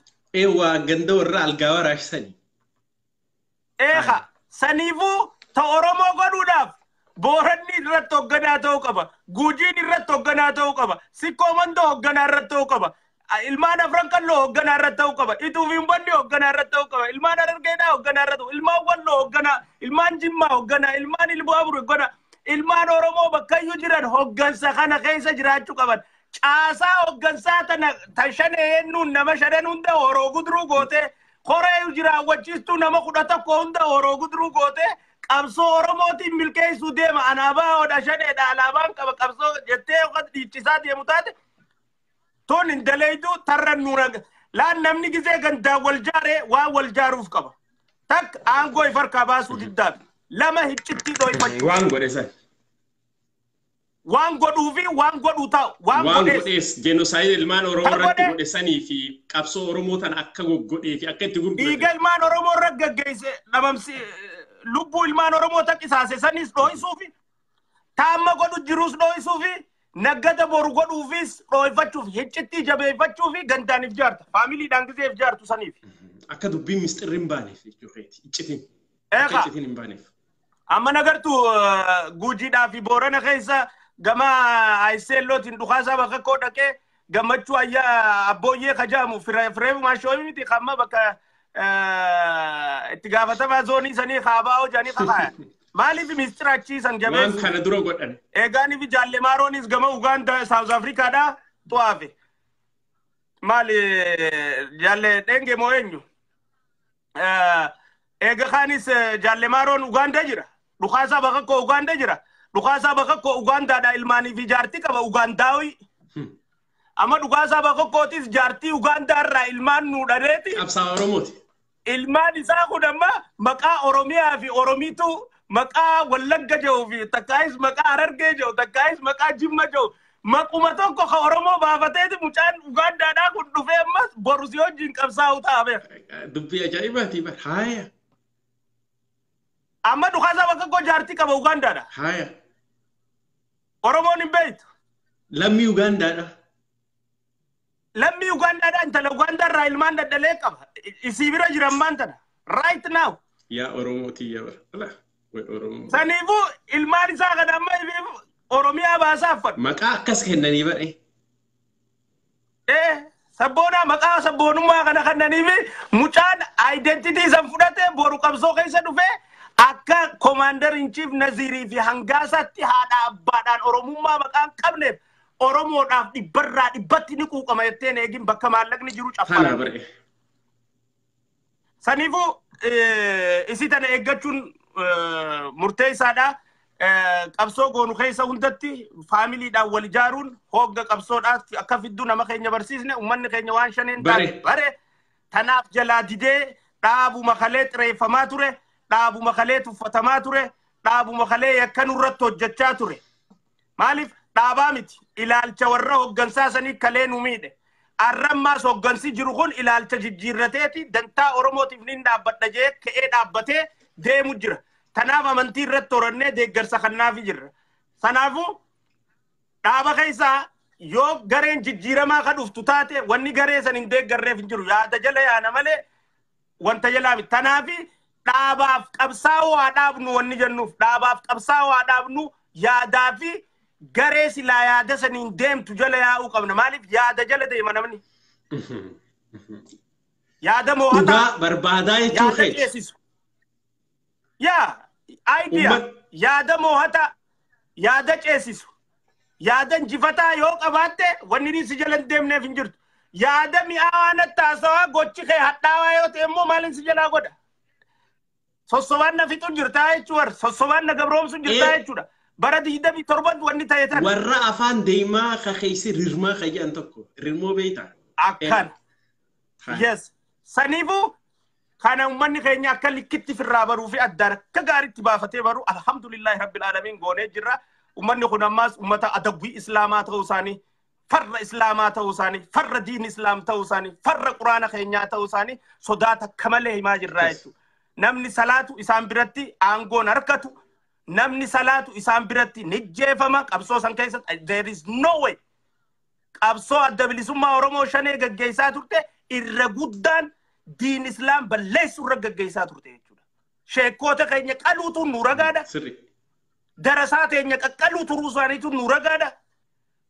Waan ganda warra algaa waraashsani. Saniifuu ta Oromoo godhuudhaaf Booranni irratti hoogganaa ta'uu qaba. Guujiin irratti hoogganaa ta'uu qaba. Sikkoo Mandoo hoogganaa irratti ta'uu qaba. Ilmaan Afran Qalloo hoogganaa irratti ta'uu qaba. Ituuf hin banne hoogganaa irratti ta'uu qaba. Ilmaan Harargeedhaa hoogganaa irratti ta'uu. Ilmaan Walloo hoogganaa. Ilmaan Jimmaa hoogganaa. Ilmaan Ilboo Aburu hoogganaa. Ilmaan Oromoo bakkayyuu jiran hooggansa kana keessa jiraachuu qaban. Caasaa hooggansaa tana tashanee hennuun nama shanan hunda horoo guduruu gootee koree jiraawwachiistuu nama 11 hunda horoo guduruu gootee qabsoo Oromootiin milkeessuu deema. Anaabaa hodha shaneedha alaabaan qaba qabsoo jettee dhiichisaa deemu taate tun hin daleeytuu tarran nuura laan namni gisee gandaa wal jaaree waan wal jaaruuf qaba. Tak aangoo ifarkaa baasuu diddaafi lama hiccitti dhoofachuu. Waan godhe san. Waan godhuu fi waan godhu ta'u. Waan godhees genocide ilmaan Oromoo irratti godhe sanii fi qabsoo Oromoo tan akka goggodhee fi akka itti gurgurate. Dhiiga ilmaan Oromoo irra gaggeesse dhabamsi lubbuu ilmaan Oromoo taqisaase sanis dho'isuu fi taamma godhu jirus dho'isuu fi naggata boru godhuufis dho'ifachuuf hiccitti jabeeffachuu fi gandaaniif jaarta. Faamiliidhaan giseef jaartu saniif. Akka dubbiin misxirri hin baaneef jechuukeeti. Iccitiin. Akka iccitiin hin baaneef. Amma nagartu Guujiidhaa fi Boorana keessa gama Ayiseellootiin dhukaasaa bakka koo dhaqee gammachuu ayyaa abbooyyee kajaamu fireefu maashooyi miti kamma bakka itti gaafatamaa zoonii sanii kaabaa hojanii kabaaya. Maaliif mistirachiisan jabeessu? Waan kana dura godhan. Eegaaniif jaalle maaroonis gama Ugaandaa Saawuz Afrikaadhaa xu'aafe. Maali jaalle dhenge moo eenyu? Eega kaanis jaalle maaroon Ugaandaa jira. Dhukaasaa bakka koo Ugaandaa jira. Dhukaasaa bakka koo Ugaandaadhaa ilmaanii fi jaartii qaba Ugaandaawi. Amma dhukaasaa bakka kootis jaartii Ugaandaarraa ilmaan nuu dhareeti. Qabsaa Oromooti. Ilmaan isaa kun amma maqaa Oromiyaa fi Oromiitu maqaa Wallagga jedhuu fi takkaayis maqaa Harargee jedhu takkaayis maqaa Jimma jedhu maquma tokko ka Oromoo baafateeti mucaan Ugaandaadhaa kun dhufee ammas boru si wajjin qabsaa'u taa'ameef. Dubbii ajaa'ibaati bar haaya. Amma dhukaasaa bakka koo jaartii qaba Ugaandaadha. Haaya. Oromoon hin beektu. Lammii Ugaandaadha. Lammi Uganda da intala Uganda ra ilmaan daddalee qaba. Isii bira jiran maantana. Right now. Ya Oromoti ya bar. Oromo. Sanifu ilmaan isaa kan amma Oromiyaa baasaa fadhu. Maqaa akkas kennanii bare. Sabboonaa maqaa sabboonummaa kana kennaniifi mucaan identity san fudhate boru qabsoo keessa dhufee akka commander in chief Nazirii fi Hangaasaatti haadha abbaadhaan Oromummaa maqaan qabneef Oromoodhaaf dhibbarraa dhibbatti ni quuqama jetteen eegin bakka maallaqni jiru caffara. Sanifu isii tana eeggachuun murteessaadha. Qabsoo goonu keessa hundatti faamiliidhaan wal ijaaruun hogga qabsoodhaaf akka fidduu nama keenya barsiisne ummanni keenya waan shaneen bare tanaaf jalaa didee dhaabuma kalee xireeffamaa ture dhaabuma kalee tuffatamaa ture dhaabuma kalee yakkan irratti hojjechaa ture maaliif dhaabaa miti ilaalcha warra hoggansaa sanii kalee nu miidhe arrammaas hoggansi jiru kun ilaalcha jijjiirrateeti dantaa Oromootiif nin dhaabbadha jee ka'ee dhaabbatee deemu jira. Tanaaf amantii irratti horannee deeggarsa kannaafi jirra. Sanaafu dhaaba keessaa yoo gareen jijjiiramaa ka dhuftu taate wanni garee san hin deeggarreef hin jiru. Yaada jala yaana malee wanta jalaa miti. Tanaafi dhaabaaf qabsaa'oo haa dhaabnu wanni jennuuf dhaabaaf qabsaa'oo haa dhaabnu yaadaa fi garee silaa yaada saniin deemtu jala yaa'uu qabna. Maaliif yaada jala deema namni? Yaada moo'ataa. Dhugaa barbaadaa jechuu yaada ceesisu. Yaa idea yaada moo'ataa yaada ceesisu yaada injifataa yoo qabaatte wanni ni si jala deemneef hin jirtu. Yaada mi'aawaa nattaasawaa gochi kee hadhaawaa yoo ta'e immoo maalin si jalaa godha? Sossobaan na fixuun jirtaa jechuudha. Sossobaan na gabroomsuun jirtaa jechuudha. Bara 27 wanni ta'e tan. Warra afaan deemaa ka keessa rirmaa ka jedhan tokko rirmoo beektaa? Akkan. Yes. Saniifuu kana ummanni keenya akka likkitti firraa baruu fi addaan akka gaariitti baafatee baru alhamdulillahi rabbil alamin goonee jirra. Ummanni kun ammaas ummata adabbii islaamaa ta'uu isaanii farra islaamaa ta'uu isaanii farra diin islaam ta'uu isaanii farra quraana keenyaa ta'uu isaanii sodaata akka malee himaa jirraa jechuudha. Namni salaatu isaan biratti aangoon harkatu namni salaatu isaan biratti nijjeefama qabsoo san keessatti there is no way qabsoo adda bilisummaa Oromoo shanee gaggeessaa turte irra guddaan diin islaam balleessu irra gaggeessaa turte jechuudha. Sheekkoota keenya qaluutu nu ragaadha. Darasaa teenya qaqqaluu turuu isaaniitu nu ragaadha.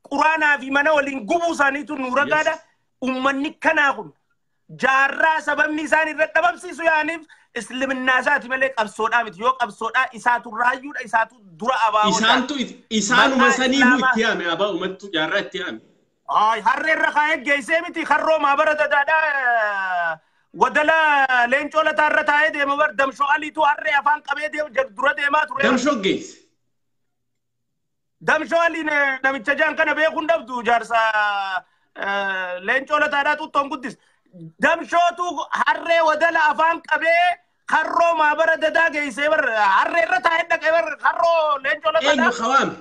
Quraanaa fi mana waliin gubuu isaaniitu nu ragaadha. Ummanni kanaa kun jaarraa sababni isaan irra dhabamsiisu yaaniif islaminaa isaati malee qabsoodhaa miti. Yoo qabsoodhaa isaatu raayyuudha isaatu dura abaa'uudha. Isaanuma saniibu itti yaame abaa'umattu jaarraa itti yaame. Harreerra kaa'ee geessee miti harroo maabara dadaadhaa. Wadala leencoo lataarra taa'ee deema bar damshoo aliitu harree afaan qabee dura deemaa ture. Damshoo geesse. Damshoo alii namicha jaan kana beekuun dhabdu jaarsa leencoo lataadhaa tuttoon guddis. Damshootu harree wadala afaan qabee harroo maabara dadaa geessee bar harreerra taa'ee dhaqee bar harroo leencoo lataadhaa. Eenyu qabaame?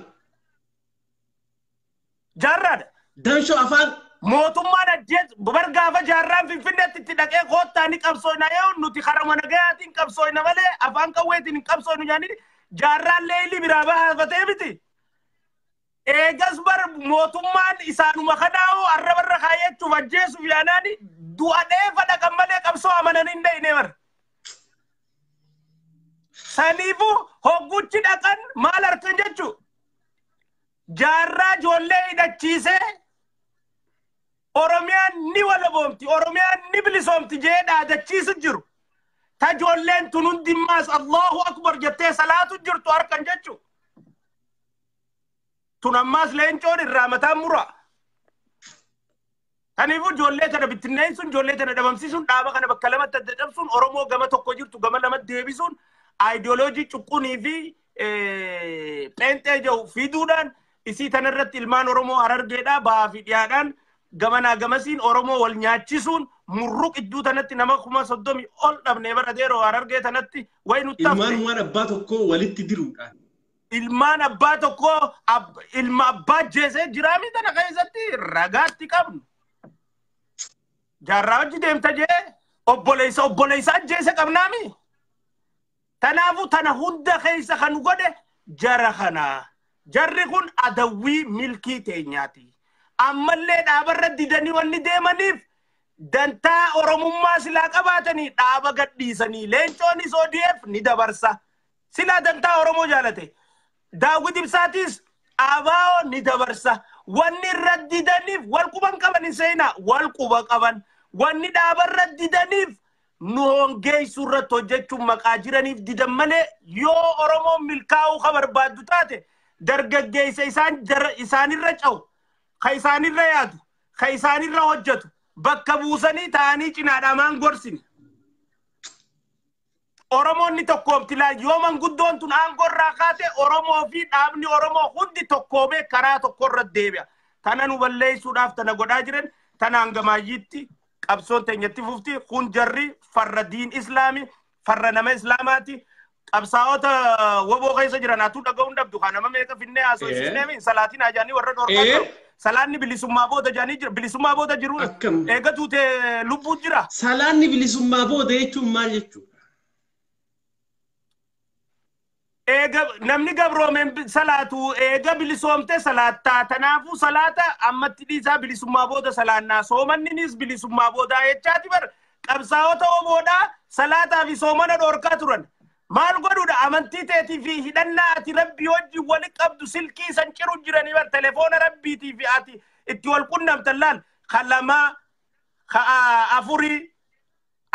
Jaarraadha. Damshoo afaan. Mootummaan ajjees bargaafa jaarraan finfinneetti itti dhaqee koottaa ni qabsooyna yoo nuti karama nagayaatiin qabsooyna malee afaan qawweetiin hin qabsooynu jaanii jaarraan leelii biraa baafatee miti. Eegas bar mootummaan isaanuma kanaa'u arrabarra kaayyachuuf ajjeesuuf yaanaani du'a dheefa dhaqan malee qabsoo amananii hin dhayne bar. Saniifuu hogguchi dhaqan maal argan jechuu? Jaarraa ijoollee hidhachiisee Oromiyaan ni walaboomti, Oromiyaan ni bilisoomti jee dhaadachiisu jiru. Ta ijoolleen tun hundimmaas Allahu Akbar jettee salaatu jirtu harkan jechu. Tun ammaas leencoon irraa mataan muraa. Kaniifuu ijoollee tana bittinneessuun, ijoollee tana dhabamsiisuun, dhaaba kana bakka lamatti adda cabsuun, Oromoo gama tokko jirtu gama lamatti deebisuun, aayidooloojii cuqqunii fi pheenxee jahu fiduudhaan isii tanarratti ilmaan Oromoo Harargeedhaa bahaa fi dhiyaadhaan gamanaa gamasiin Oromoo wal nyaachisuun murruq idduu tanatti nama 30 ol dhabnee bara deeroo Harargee tanatti way nutti hafte. Ilmaan abbaa tokkoo walitti diruudhaan. Ilmaan abbaa tokkoo ilma abbaa jeesee jiraamii tana keessatti ragaatti qabnu. Jaarraa hojii deemta jee obboleessa jeese qabnaami. Tanaafu tana hunda keessa kan godhe jara kanaa. Jarri kun adawwii milkii teenyaati. ammallee dhaabarra didanii wanni deemaniif dantaa oromummaa silaa qabaatanii dhaaba gadhiisanii leencoonis ODF ni dabarsa. Silaa dantaa Oromoo jaalate. Daawwit Ibsaatis ABO ni dabarsa. Wanni irra didaniif wal quban qaban seenaa wal quba qaban. Wanni dhaabarra didaniif nu hongeessu irratti hojjechuun maqaa jiraniif didan malee yoo Oromoon milkaa'uu ka barbaaddu taate dargaggeessa isaanirra cawu, ka isaanirra yaadu, ka isaanirra hojjetu bakka buusanii ta'anii cinaadhamaan gorsini. Oromoonni tokkoomti laa yoo manguddoon tun aangorraa kaate Oromoo fi dhaabni Oromoo hundi tokkoomee karaa tokkorra deebi'a. Tana nu balleessuudhaaf tana godhaa jiran tana hangamaayitti qabsoon teenyatti fufti kun jarri farra diin islaami farra nama islaamaati qabsaa'ota woboo keessa jiran atu dhaga'uun dhabdu kana nama meeqa finnee haasoo isineemi salaatiin ajaanii warra dhorkaa salaanni bilisummaa booda jaanii jira bilisummaa booda jiru eegatu te lubbuu jira salaanni bilisummaa booda jechuun maal jechuudha namni gabroomeen salaatu eega bilisoomte salaataa tanaafu salaata ammatti dhiisaa bilisummaa booda salaannaa soomanninis bilisummaa booda jechaati bar qabsaa'ota oboodhaa salaataa fi soomana dhorkaa turan maal godhuudha amantii teetii fi hidhannaa ati rabbii wajjin wali qabdu silkii san ciru jiranii bar telefoona rabbiitii fi ati itti wal qunnamtan laal kalamaa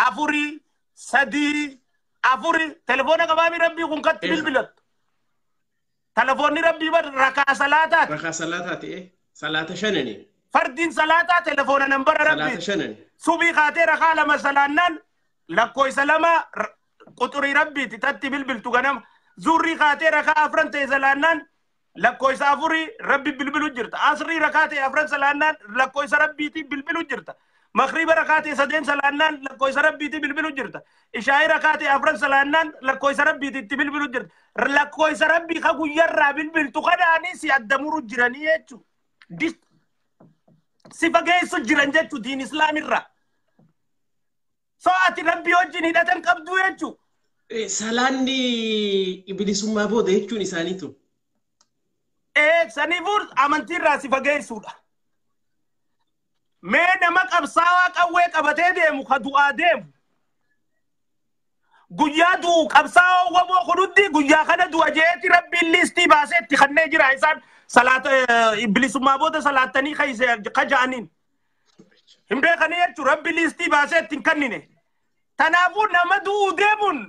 afurii sadii afuri telefoona qabaami rabbii kun katti bilbilat telefoonni rabbii bar rakaa salaataati salaata shanani fardin salaataa telefoona nambara rabbii subii kaatee rakaa lama salaannaan lakkooysa lama quxurii rabbiiti tatti bilbiltu ganama zurrii kaatee rakaa afran ta'e salaannaan lakkooysa afurii rabbi bilbilu jirta asrii rakaa ta'e afran salaannaan lakkooysa rabbiiti bilbilu jirta مغرب ركعتي سدين سلانان لكويس ربي تبل بلو جرت إشاعي ركعتي أفرن سلانان لكويس ربي تبل بلو جرت لكويس ربي خاكو يرى بالبل تخدعني سيادمور الجرانية دي سيفاقيسو الجرانجة دين إسلام الرا سواتي ربي وجيني لا تنقبدو يجو سلاني إبليس ما بوده يجو نسانيتو سنيفور أمانتي راسي فاقيسو mee nama qabsaawaa qawwee qabatee deemu ka du'aa deemu guyyaa du'u qabsaawaa waboo kunutti guyyaa kana du'a jeeti rabbiin liistii baasee itti kannee jira isaan salaata bilisummaa booda salaattanii kaja'aniin hin beekanii jechuun rabbi liistii baasee itti hin kannine tanaafuu nama du'uu deemuun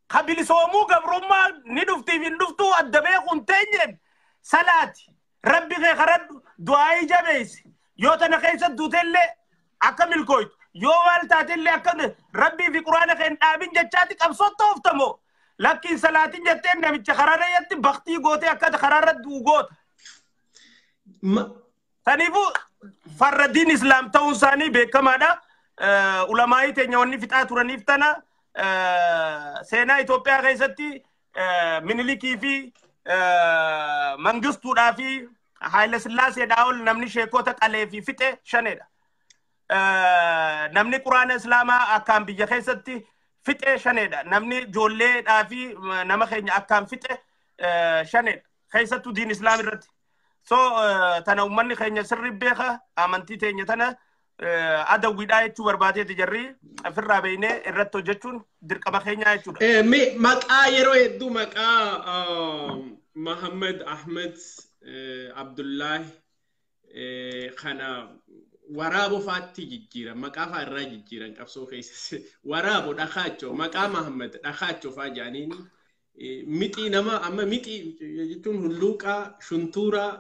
ka bilisoomuu gabrummaa ni dhuftiif hin dhuftuu adda beekuun teenyeen salaati rabbi kee karadhu du'aa jabeessi yoo tana keessa duutelle akka milkooytu yoo wal taatelle akka rabbii fi quraana keen dhaabin jechaati qabsootta oftamoo lakkiin salaatiin jetteen namicha karaarra yetti baktii gootee akka karaarra duugoota taniifu farra diin islaam ta'uun isaanii beekamaadha ulamaa'ii teenya wanni fixaa turaniif tana seenaa Itoophiyaa keessatti minilikii fi mangistuudhaa fi Haile Sillaasee daawul namni sheekota qalee fi fixe shanedha. Namni quraana islaamaa akkaan biyya keessatti fixe shanedha. Namni ijoolleedhaa fi nama keenya akkaan fixe shanedha. Keessattuu diin islaam irratti. So tana ummanni keenya sirri beeka amantii teenya tana adawwiidhaa jechuu barbaadeeti jarri ofirraa beeknee irratti hojjechuun dirqama keenyaa jechuudha. Maqaa yeroo hedduu maqaa Muhammad Ahmed Abdullahi kana waraabo faatti jijjiira maqaa faa irraa jijjiiran qabsoo keessa waraabo dhakaacho maqaa Muhammad dhakaacho faa jaaniin mixii nama amma mixii jechuun hulluuqaa shuntuuraa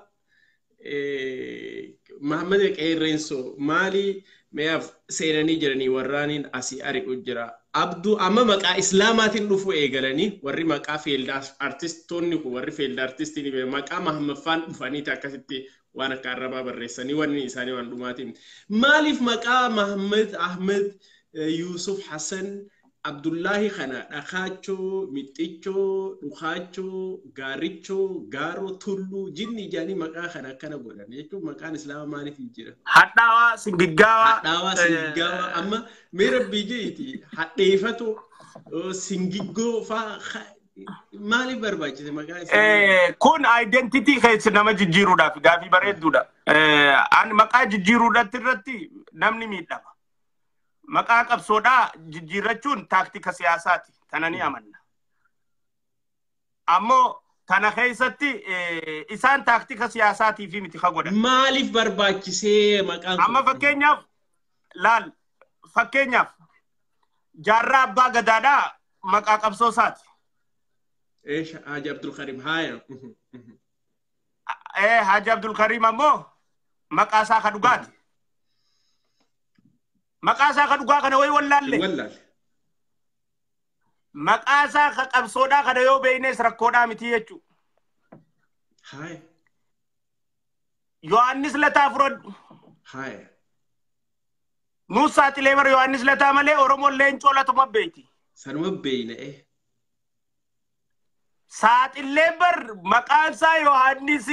Muhammad qeerrenso maali meef seenanii jiranii warraaniin asii ari'u jira abdu amma maqaa islaamaatiin dhufu eegalanii warri maqaa field artistoonni ku warri field artistiin be maqaa Muhammadfaan dhufanii akkasitti waan akka arrabaa barreessanii wanni isaanii waan dhumaatiin maaliif maqaa Muhammad Ahmed Yusuf Hassan Abdullahi khana dhakaacho mixxicho dhukacho gaaricho gaaro tullu jinni jaanii maqaa kana akkana godhan jechuun maqaan islaamaa maaliif jira hadhaawa singiggawa amma mee rabbii jeeti hadheefatu singiggoo fa Maaliif barbaachise maqaa isaa? Kun identity keessa nama jijjiiruudhaaf gaafii bareedduudha. Ani maqaa jijjiiruudhaatti irratti namni miidhama. Maqaa qabsoodhaa jijjiirrachuun taaktika siyaasaati. Tana ni amanna. Ammoo tana keessatti isaan taaktika siyaasaatii fi miti godhan. Maaliif barbaachisee maqaan kun? Amma fakkeenyaaf laal jaarraa abbaa gadaadhaa maqaa qabsoo isaati. Haji Abdul Karim haya. Haji Abdul Karim ammoo maqaa isaa ka dhugaati. Maqaa isaa ka dhugaa kana wallaalle. Wallaalle. Maqaa isaa ka qabsoodhaa kana yoo beeynes rakkoodhaa miti jechuu. Haya. Yohaannis Lataa fudhadhu. Haya. Nuusaa Tileebar Yohaannis Lataa malee Oromoon leencoo latuma beeyti. Sanuma beeyne Saaxillee bar maqaan isaa Yohaannis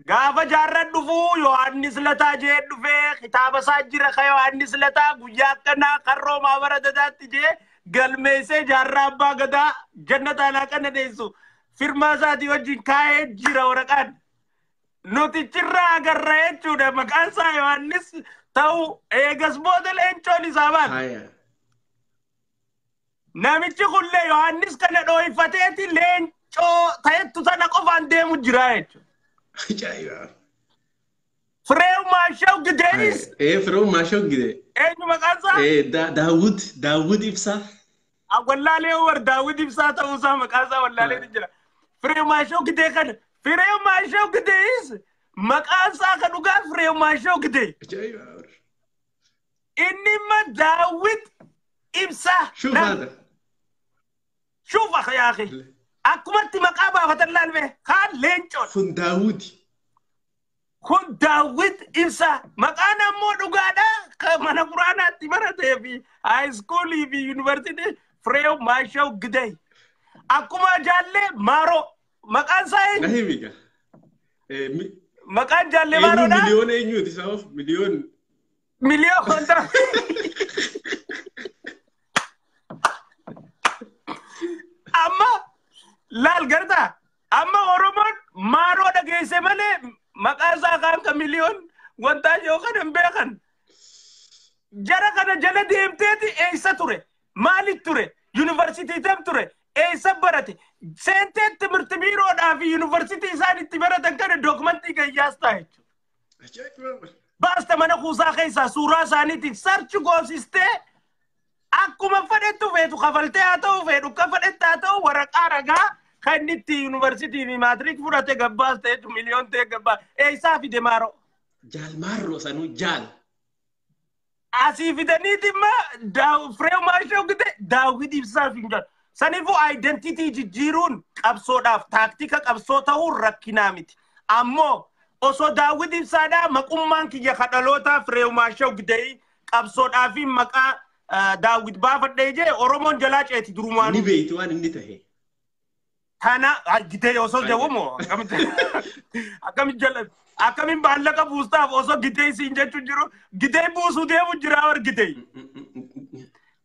gaafa jaarran dhufuu Yohaannis Lataa jee dhufee kitaaba isaa jira ka Yohaannis Lataa guyyaa akkanaa karroo maabara dadaatti jee galmeessee jaarraa abbaa gadaa jannata alaa kana deessu firmaa isaatii wajjin kaa'ee jira waraqaan nuti cirraa agarra jechuudha maqaan isaa Yohaannis ta'u eegas booda leencoon isaa baata. Namichi kullee Yohaannis kana dhooyfateeti leencoo ta'ettu sana qofaan deemu jira jechuudha. Fireew Maashaw Gideeyis. Fireew Maashaw Gidee. Eenyu maqaan isaa? Daawud Ibsaa. Wallaalee war Daawud Ibsaa ta'uusaa maqaan isaa wallaalee jira. Fireew Maashaw Gidee kana. Fireew Maashaw Gideeyis maqaan isaa ka dhugaa Fireew Maashaw Gidee. Inni ma Daawud Ibsaa. Shuf hada. شوف أخي يا أخي أكملت مقابة فتلا البه خان لينشون خن داود إنسا مقانا مودو قادا كمانا قرانا تمرا تيبي هاي سكولي في يونيفرسيتي فريو ماشو قدي أكما جالي مارو مقان ساين نهيبيكا مقان جالي مارو دا مليون اينيو تساوف مليون خندا amma laal garta amma Oromoon maaroo dhageesse malee maqaa isaa kaan ka miliyoon wantaa yoo kan beekan jara kana jala deemteeti eessa ture maalit ture yuunivarsiitii tam ture eessa barate seentee timirti biiroodhaa fi yuunivarsiitii isaan itti baratan kana dookumentii gayyaas ta'a jechuudha. Baasta mana kuusaa keessaa suuraa isaaniitiin sarchi goosistee akkuma fedhettu feetu kafaltee haa ta'u feetu kafadhette haa ta'u waraqaa ragaa kan itti yuunivarsiitii fi maatiriik fudhate gabbaas ta'etu miliyoon ta'e gabbaa eessaa fide maaroo. Jaal maaroo sanuu jaal. Asii fidaniiti immoo Fireew Maashaw Gidee Daawud Ibsaa fi jaal. Saniifuu identitii jijjiiruun qabsoodhaaf taaktika qabsoo ta'uun rakkinaa miti. Ammoo osoo Daawud Ibsaadhaa maqummaan kiyya kadhalootaa Fireew Maashaw Gidee qabsoodhaa fi maqaa Daawud baafadhee jee Oromoon jalaa ceeti durumaan. Ni beeyti waan inni tahe. Tana Gidee osoo jawwamoo akkamiin baallaqa buustaaf osoo Gidee siin jechuun jiru Gidee buusuu deemu jira war Gidee.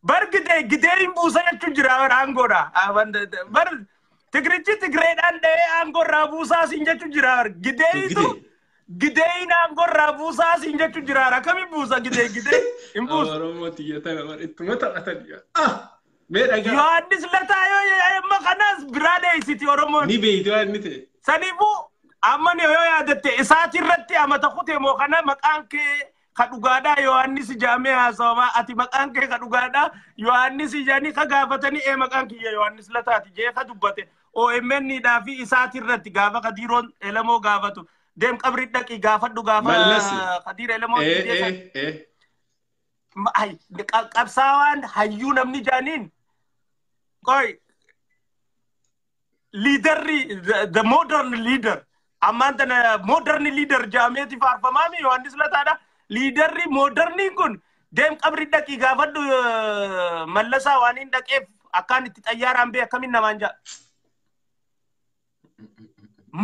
Bar Gidee buusa jechuun jira war aangoodha. Bar Tigirichi Tigireedhaan dhahee aangoorraa buusaa siin jechuun jira war Gideeyitu. Gidee aangorraa buusaa siin jechuun jira akkamiin buusa Gidee hin buusu. Oromoo tiyyatana war ittuma taphataniya. Meedhagaa. Yohaannis Lataa yoo amma kanas biraa dheessiti Oromoon. Ni beeyti waan inni ta'e. Saniifuu amma yoo yaadatte isaati irratti amata kutee moo kana maqaan kee ka dhugaadhaa Yohaannis jaamee haasawamaa ati maqaan kee ka dhugaadhaa Yohaannis jaanii ka gaafatanii maqaan kiyya Yohaannis Lataati jee ka dubbate OMN dhaa fi isaati irratti gaafa Kadiiroon Elamoo gaafatu. Dem qabri dhaqi gaafadhu gaafa Kadiir Elamoo qabsaawaan hayyuu namni jaaniin qoy leaderri the modern leader ammaan tana modern leader jaameeti faarfamaami Yohaannis Lataadha leaderri moderniin kun dem qabri dhaqi gaafadhu mallasaa waan hin dhaqeef akkaan itti xayyaaraan bee akkamiin namaan jaa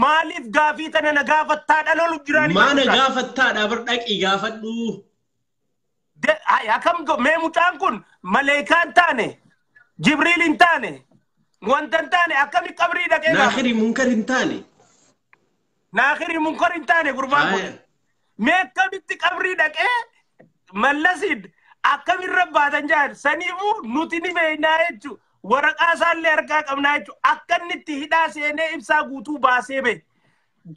Maalif gaafii tana na gaafattaadha lolu jirani. Maana gaafattaadha bar dhaqi gaafadhu. Akkam mee mucaan kun maleekaan taane Jibriil hin taane wanta hin taane akkami qabrii dhaqee Naakhiri munkar hin taane. Naakhiri munkar hin taane gurbaan kun. Mee akkamitti qabrii dhaqee mallasid akkamirra baatan jaan saniifuu nuti ni beeknaa jechuudha. Waraqaa isaallee harkaa qabnaa jechuudha. Akka inni itti hidhaa seenee ibsaa guutuu baasee bee.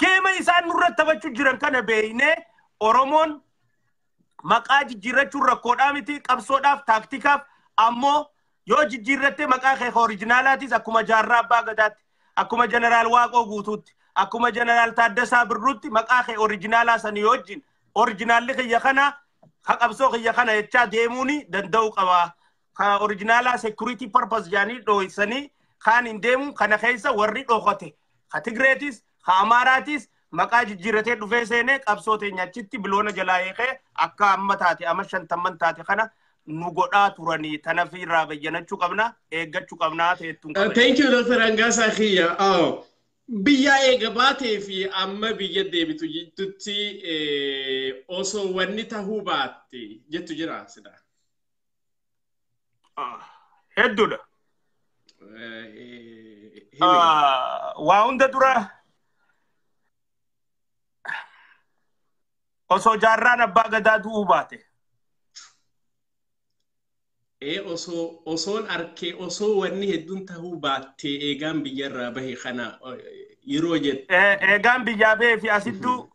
Geema isaan nurra taphachuu jiran kana beeknee Oromoon maqaa jijjiirrachuun rakkoodhaa miti qabsoodhaaf taaktikaaf ammoo yoo jijjiirrattee maqaa kee oriijinaalaatis akkuma jaarraa abbaa gadaatti akkuma jeneraal Waaqoo guutuutti akkuma jeneraal Taaddasaa Birruutti maqaa kee oriijinaalaa sanii wajjin oriijinaalli kiyya kana ha qabsoo kiyya kana jechaa deemuuni danda'u qaba. Ha oriijinaalaa security purpose jaanii dhooysanii kaan hin deemu kana keessa warri dhokote ha Tigreetis ha Amaaraatis maqaa jijjiirratee dhufee seenee qabsoo teenyachitti biloona jalaa eekee akka amma taate amma 50 taate kana nu godhaa turanii tana fi irraa bayyanachuu qabna eeggachuu qabnaa teettuun qabna. Thank you Dr. Angasa Khiyya. Biyya eega baatee fi amma biyya deebitu jettutti osoo wanni tahuu baatte jettu jira sida. Hedduudha. Waa hunda dura osoo jaarraan abbaa gadaa du'uu baate. Osoon arkee osoo wanni hedduun tahuu baatte eegaan biyyarraa bahe kana yeroo jettu. Eegaan biyyaa bahee fi asittuu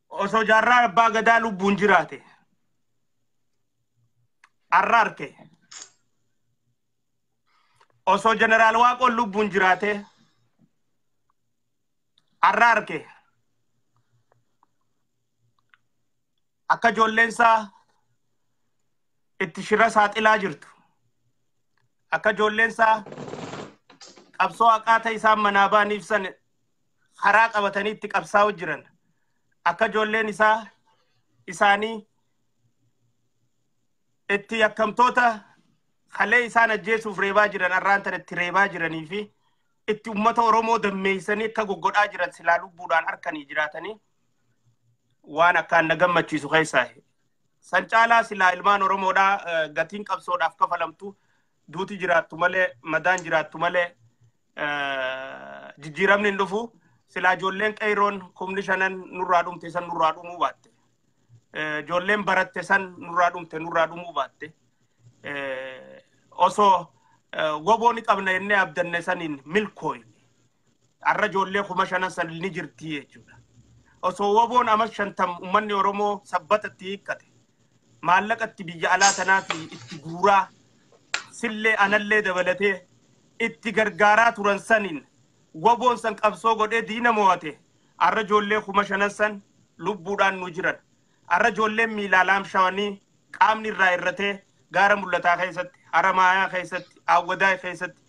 osoo jaarraan abbaa gadaa lubbuun jiraate. Arra arke. Osoo jeneraal Waaqoon lubbuun jiraate. Arra arke. Akka ijoolleensaa itti shira saaxilaa jirtu. Akka ijoolleensaa qabsoo haqaa isaan manaa ba'an ibsan karaa qabatanii itti qabsaa'u jiran. Akka ijoolleen isaanii itti yakkamtoota kalee isaan ajjeesuuf reebaa jiran arraan tan itti reebaa jiranii fi itti ummata Oromoo dammeeysanii akka goggodhaa jiran silaa lubbuudhaan harkanii jiraatanii waan akkaan na gammachiisu keessaa. San caalaa silaa ilmaan Oromoodhaa gatiin qabsoodhaaf kafalamtu duuti jiraattu malee madaan jiraattu malee jijjiiramni hin dhufu silaa ijoolleen qeeroon 15 nurraa dhumte san nurraa dhumuu baatte. Ijoolleen baratte san nurraa dhumuu baatte. Osoo wobooni qabna jennee abdanne saniin milkooyne. Arra ijoollee 5,000 san ni jirti jechuudha. Osoo woboon ama 50 ummanni Oromoo sabbatatti hiikkate. Maallaqatti biyya alaa tanaafi itti guuraa sillee anallee dabalatee itti gargaaraa turan saniin woboon san qabsoo godhee diina mo'ate. Arra ijoollee 5,000 san lubbuudhaan nu jiran. Arra ijoolleen miilaa laamshawanii qaamni irraa irratee gaara mul'ataa keessatti, Haramaayaa keessatti, Awwadaa keessatti,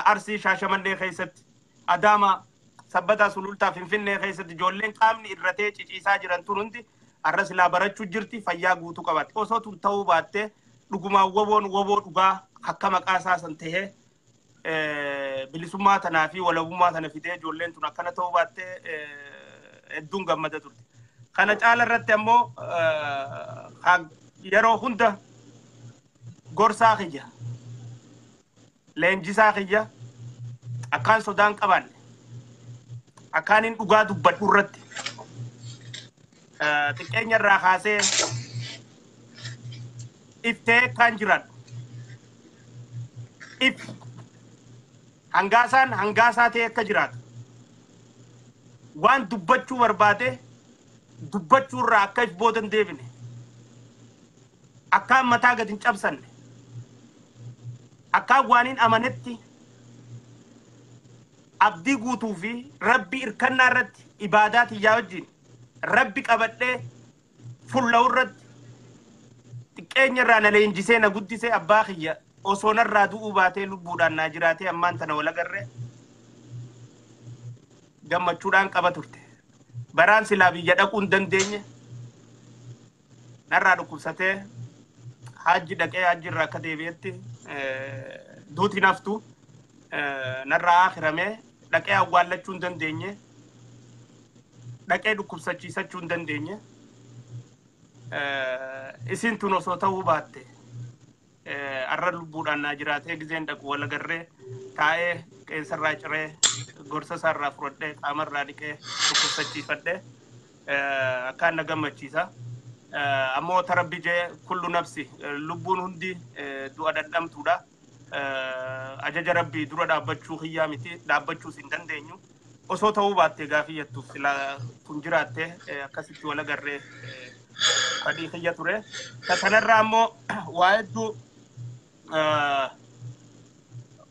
Arsii Shaashamannee keessatti, Adaamaa Sabbataa Sulultaa Finfinnee keessatti ijoolleen qaamni irratee ciciisaa jiran tun hundi arra silaa barachuu jirti fayyaa guutuu qabatte. Osoo tun ta'uu baattee dhugumaan woboon woboo dhugaa akka maqaa isaa san tahee bilisummaa tanaa fi walabummaa tana fidee ijoolleen tun akkana ta'uu baattee hedduun gammada turte. Kana caala irratti ammoo yeroo hunda gorsaa kiyya leenjisaa kiyya akkaan sodaan qabanne akkaan hin dhugaa dubbadhu irratti xiqqeenya irraa kaasee iftee kan jiran if hangaasaa ta'e akka jiraatu waan dubbachuu barbaade dubbachuu irraa akka if boodan deebine akkaan mataa gad hin cabsanne akkaan waaniin amanetti abdii guutuu fi rabbi irkannaa irratti ibaadaa tiyyaa wajjin rabbi qabadhee fulla'u irratti xiqqeenya irraa na leenjisee na guddisee abbaa kiyya osoo narraa du'uu baatee lubbuudhaan naa jiraatee ammaan tana wal agarree gammachuudhaan qaba turte. Baraan silaa biyya dhaquu hin dandeenye narraa dhukkubsatee hajji dhaqee hajji irraa akka deebi'etti duuti naftu narraa akhiramee dhaqee awwaallachuu hin dandeenye dhaqee dhukkubsachiisachuu hin dandeenye isin tun osoo ta'uu baatte arra lubbuudhaan naa jiraatee gizeen dhaqu wal agarree taa'ee qeensarraa ciree gorsa isaarraa fudhadhee qaamarraa dhiqee dhukkubsachiifadhee akkaan na gammachiisa. Ammoo tarabbi jee kullu nafsi lubbuun hundi du'a dadhamtuudha. Ajaja rabbii dura dhaabbachuu hiyyaa miti dhaabbachuus hin dandeenyu. Osoo ta'uu baatte gaafii jettuuf silaa kun jiraatte akkasitti wal agarree fadhii hiyya ture. Kanarraa ammoo waa hedduu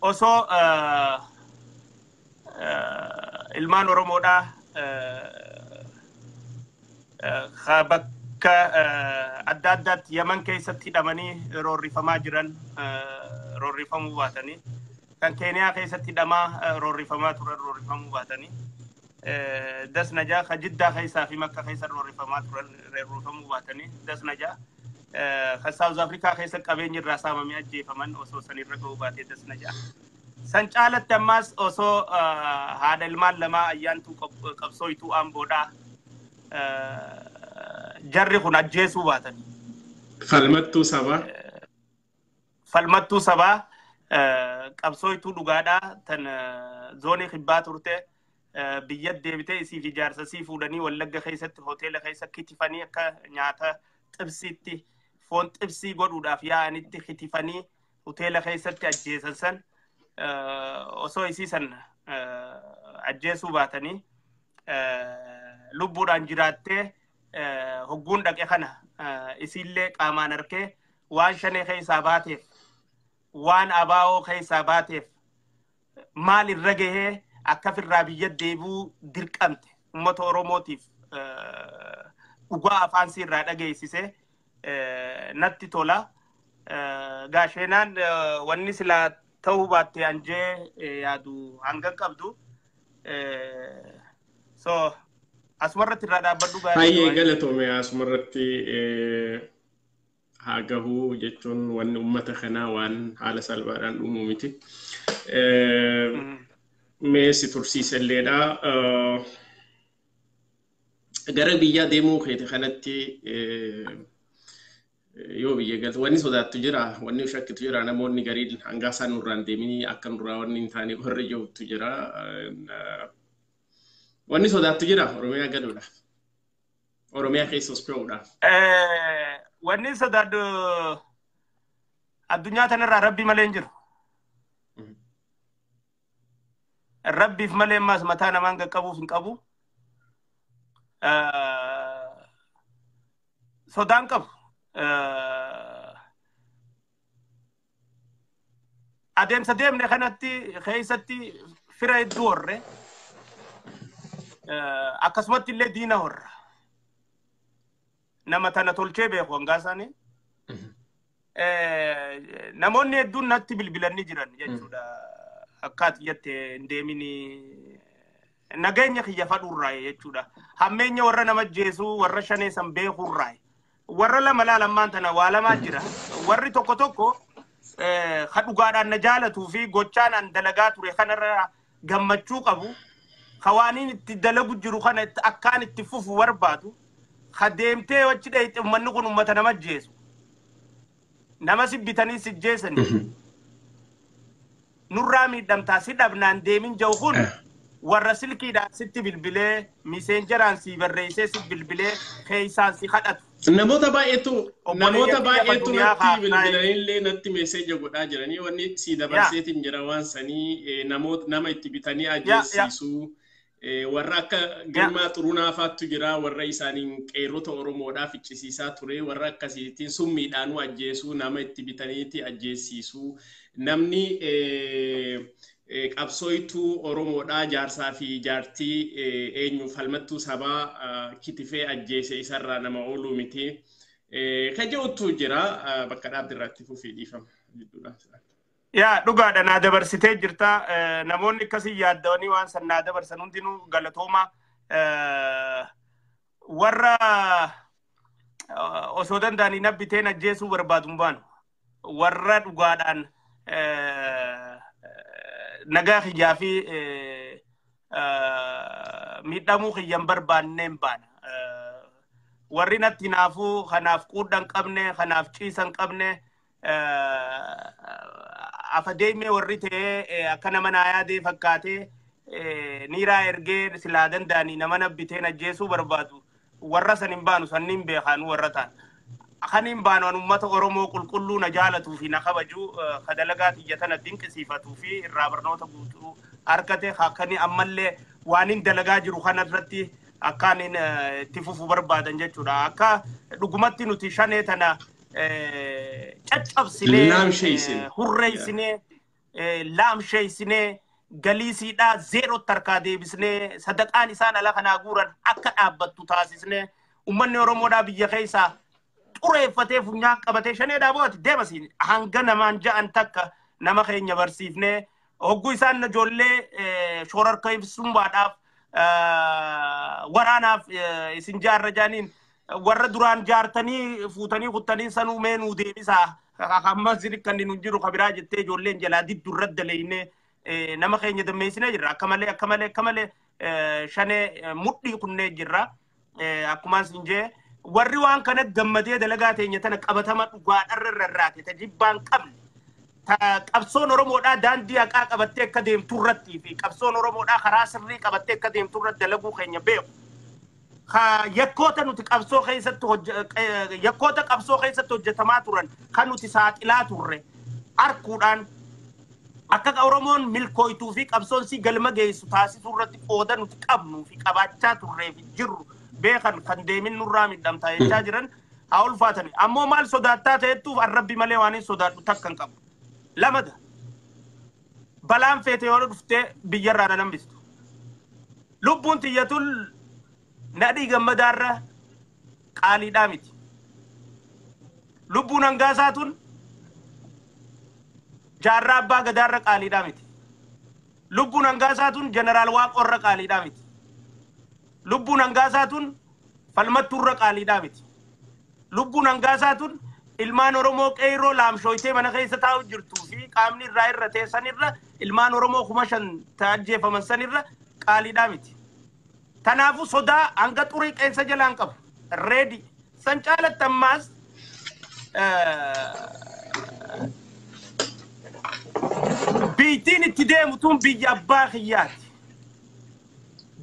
osoo ilmaan Oromoodhaa bakka adda addaatti Yaman keessatti hidhamanii roorrifamaa jiran roorrifamuu baatanii kan Keeniyaa keessatti hidhamaa roorrifamaa turan roorrifamuu baatanii das najaa ka Jiddaa keessaa fi Makka keessa roorrifamaa turan roorrifamuu baatanii das najaa ka South Africa keessa qabeenyi irraa saamamee ajjeefaman osoo sanirra ga'uu baatee das najaa. San caalatti ammas osoo haadha ilmaan lamaa ayyaantuu qabsooytuu Amboodhaa jarri kun ajjeesuu baatanii. Falmattuu sabaa qabsooytuu dhugaadhaa tan zoonii kibbaa turte biyya deebitee isii fi jaarsasii fuudhanii Wallagga keessatti hoteela keessa kitifanii akka nyaata xibsiitti foon xibsii godhuudhaaf yaa'anitti kitifanii hoteela keessatti ajjeesan san osoo isii san ajjeesuu baatanii lubbuudhaan jiraattee hogguun dhaqe kana isiillee qaamaan arkee waan shanee keessaa baateef waan abaa'oo keessaa baateef maal irra gahee akka firraa biyya deebuu dirqamte uummata Oromootiif dhugaa afaan irraa dhageessise natti tola. Gaasheenaan wanni silaa ta'uu baatte anjee yaadu hanga qabdu. So asumarratti irraa dhaabbadhu gaarii. Hayyee galatoome asumarratti haa gahuu jechuun wanni uummata kanaa waan haala salphaadhaan dhumuu miti. Mee si tursiiselleedha. Gara biyyaa deemuu keete kanatti yoo biyya galtu wanni sodaattu jira wanni shakkitu jira namoonni gariin hanga isaan nurraan deemanii akka nurraa wanni hin taane warri joogtu jira. Wanni sodaattu jira Oromiyaa galuudhaaf. Oromiyaa keessa ospe'uudhaaf. Wanni sodaaddu addunyaa tanarraa rabbi malee hin jiru. Rabbiif malee ammas mataa namaan qaqqabuuf hin qabu. Sodaan qabu. Adeemsa deemne kanatti keessatti fira hedduu horre. Akkasumatti illee diina horra. Nama tana tolchee beeku hangaa isaanii. Namoonni hedduun natti bilbilanii jiran jechuudha. Akkaati jettee hin deemini nageenya kiyya fadhuurraa jechuudha. Hammeenya warra nama jeesuu warra shanee san beekuurraa. Warra lama laalammaan tana waa lamaa jira. Warri tokko tokko dhugaadhaan na jaalatuu fi gochaan an dalagaa ture kanarra gammachuu qabu. Kawaaniin itti dalagu jiru kana akkaan itti fufu barbaadu. Deemtee wachi dheeyite uummanni kun uummata nama jeesu. Nama si bitanii si jeesanii. Nurraa miidhamtaa si dhabnaan deemin jiru kun warra silkiidhaan sitti bilbilee miseenjeraan si barreessee si bilbilee keessaan si kadhatu. Namoota baay'eetu natti bilbilanillee natti meeseeja godhaa jiranii wanni si dabarseetiin jira waan sanii nama itti bitanii ajjeesisuu. Warra akka Girmaa Xurunaafaattu jira warra isaaniin qeerrota Oromoodhaa ficcisiisaa ture warra akkasiitiin summiidhaanuu ajjeesuu nama itti bitaniiti ajjeesisuu namni qabsooytuu Oromoodhaa jaarsaa fi jaartii eenyu falmattuu sabaa kitifee ajjeese isarraa nama ooluu miti. Kaje'utu jira bakka dhaabdirratti fufii dhiifama jedhuudha. Yaa dhugaadha naa dabarsitee jirta namoonni akkasii yaaddawanii waan san naa dabarsan hundinuu galatooma warra osoo danda'anii nabbiteen ajjeesuu barbaadu hin baanu warra dhugaadhaan nagaa kiyyaa fi miidhamuu kiyyan barbaanneen baana warri natti naafuu kanaaf quudhan qabne kanaaf ciisan qabne afadeemee warri ta'ee akka nama naa yaadee fakkaatee niiraa ergee silaa danda'anii nama nabbiteen ajjeesuu barbaadu warra san hin baanu sanniin beekaanu warra ta'an. Akaniin baanu an uummata Oromoo qulqulluu na jaalatuu fi na kabaju kadalagaa xiyya tana dinqisiifatuu fi irraa barnoota guutuu argate akkanii ammallee waan hin dalagaa jiru kanarratti akkaan itti fufuu barbaadan jechuudha. Akka dhugumatti nuti shanee tana caccabsinee hurreessinee laamsheessinee galiisiidhaa zeeroo tarkaa deebisnee sadaqaan isaan ala kanaa guuran akka dhaabbattu taasisnee uummanni Oromoodhaa biyya keessaa xureeffatee funyaan qabatee shanee dhaabooti deemasiin hanga namaan ja'an takka nama keenya barsiifnee hogguu isaan ijoollee shoorarka ibsummaadhaaf waraanaaf isin jaarra jaaniin warra duraan jaartanii fuutanii kuttanii sanuu meenuu deebisaa amma kan nu jiru kabiraa jettee ijoolleen jalaa diddu irra daleeynee nama keenya dammeessinee jirra akka malee shanee mudhii kunnee jirra akkumaan sin jee warri waan kana gammadee dalagaa teenya tana qabatama dhugaadharra rarraate tajibbaan qabne qabsoon Oromoodhaa daandii haqaa qabattee akka deemtu irratti fi qabsoon Oromoodhaa karaa sirrii qabattee akka deemtu irratti dalaguu keenya beeku. Yakkoota nuti qabsoo keessatti hojjetamaa turan kan nuti saaxilaa turre arkuudhaan akka Oromoon milkooytuu fi qabsoon si galma geessu taasisuu irratti qooda nuti qabnuu fi qabaachaa turree fi jirru beekan kan deemin nurraa midhamtaa jechaa jiran haa ulfaatani. Ammoo maal sodaattaa ta'ettuuf arrabbi malee waan hin sodaadhu takka hin qabu. Lamada balaan feete yoo dhuftee biyyarraa na nambistu. Lubbuun xiyyatul nadhii gammadaarra qaaliidhaa miti. Lubbuun hangaasaatun jaarraa abbaa gadaarra qaaliidhaa miti. Lubbuun hangaasaatun jeneraal waaqorra qaaliidhaa miti. Lubbuun hangaasaatun falmattuurra qaaliidhaa miti. Lubbuun hangaasaatun ilmaan Oromoo qeyroo laamshooytee mana keessa taa'u jirtuu fi qaamni irraa irra teessanirra ilmaan Oromoo 5,000 ajjeefaman sanirra qaaliidhaa miti. Tanaafu sodaa hanga xurii qeensa jalaan qabu. Reedi san caalatti ammaas biyyiin itti deemu tun biyya abbaa kiyyaati.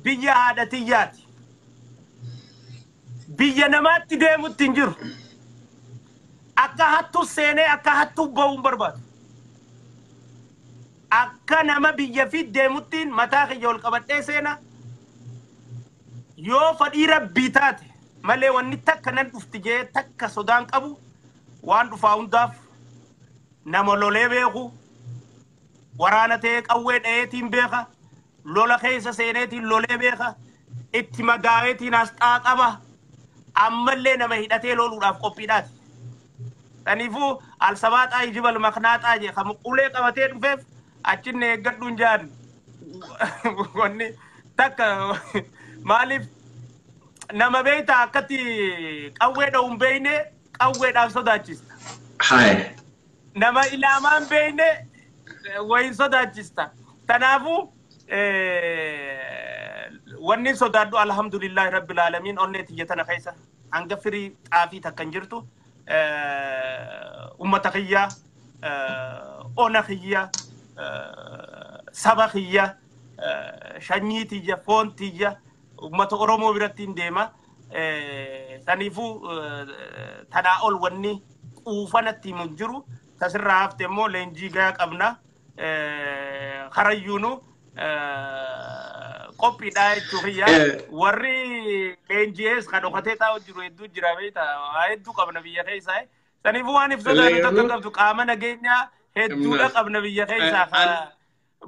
Biyya haadha tiyyaati. Biyya namaatti deemutti hin jiru. Akka hattu seenee akka hattu ba'uun barbaadu. Akka nama biyya fi deemuttiin mataa kiyya ol qabadhee seena yoo fadhii rabbii taate malee wanni takka nan dhufti jee takka sodaan qabu waan dhufaa hundaaf nama lolee beeku waraana ta'ee qawwee dhayeetiin beeka lola keessa seeneetiin lolee beeka itti magaaweetiin asxaa qaba ammallee nama hidhatee loluudhaaf qophiidhaati. Taniifuu al-sabaaxaa ijibal maknaaxaa jee kan ulee qabatee dhufeef achinne eeggadhuun jaan wanni takka maaliif nama beeyta akkatti qawwee dha'uun beeyne qawweedhaaf sodaachista. Nama ilaamaan beeyne wayin sodaachista. Tanaafuu wanni sodaadhu alhamdulillahi rabbil aalamiin onnee tiyya tana keessa hanga firii xaafii takkan jirtu ummata kiyya ona kiyya saba kiyya shanyii tiyya foon tiyya ummata Oromoo birattiin deema. Taniifuu tanaa ol wanni quufanatti mun jiru tasirraa hafte immoo leenjii gayaa qabna. Karayyuunu qophiidhaa jechuudha. Warri leenji'ees kan dhokatee taa'u jiru hedduu jira beektaa hedduu qabna biyya keessaa. Taniifuu waan ibsatu tokko qabdu qaama nageenyaa hedduudha qabna biyya keessaa.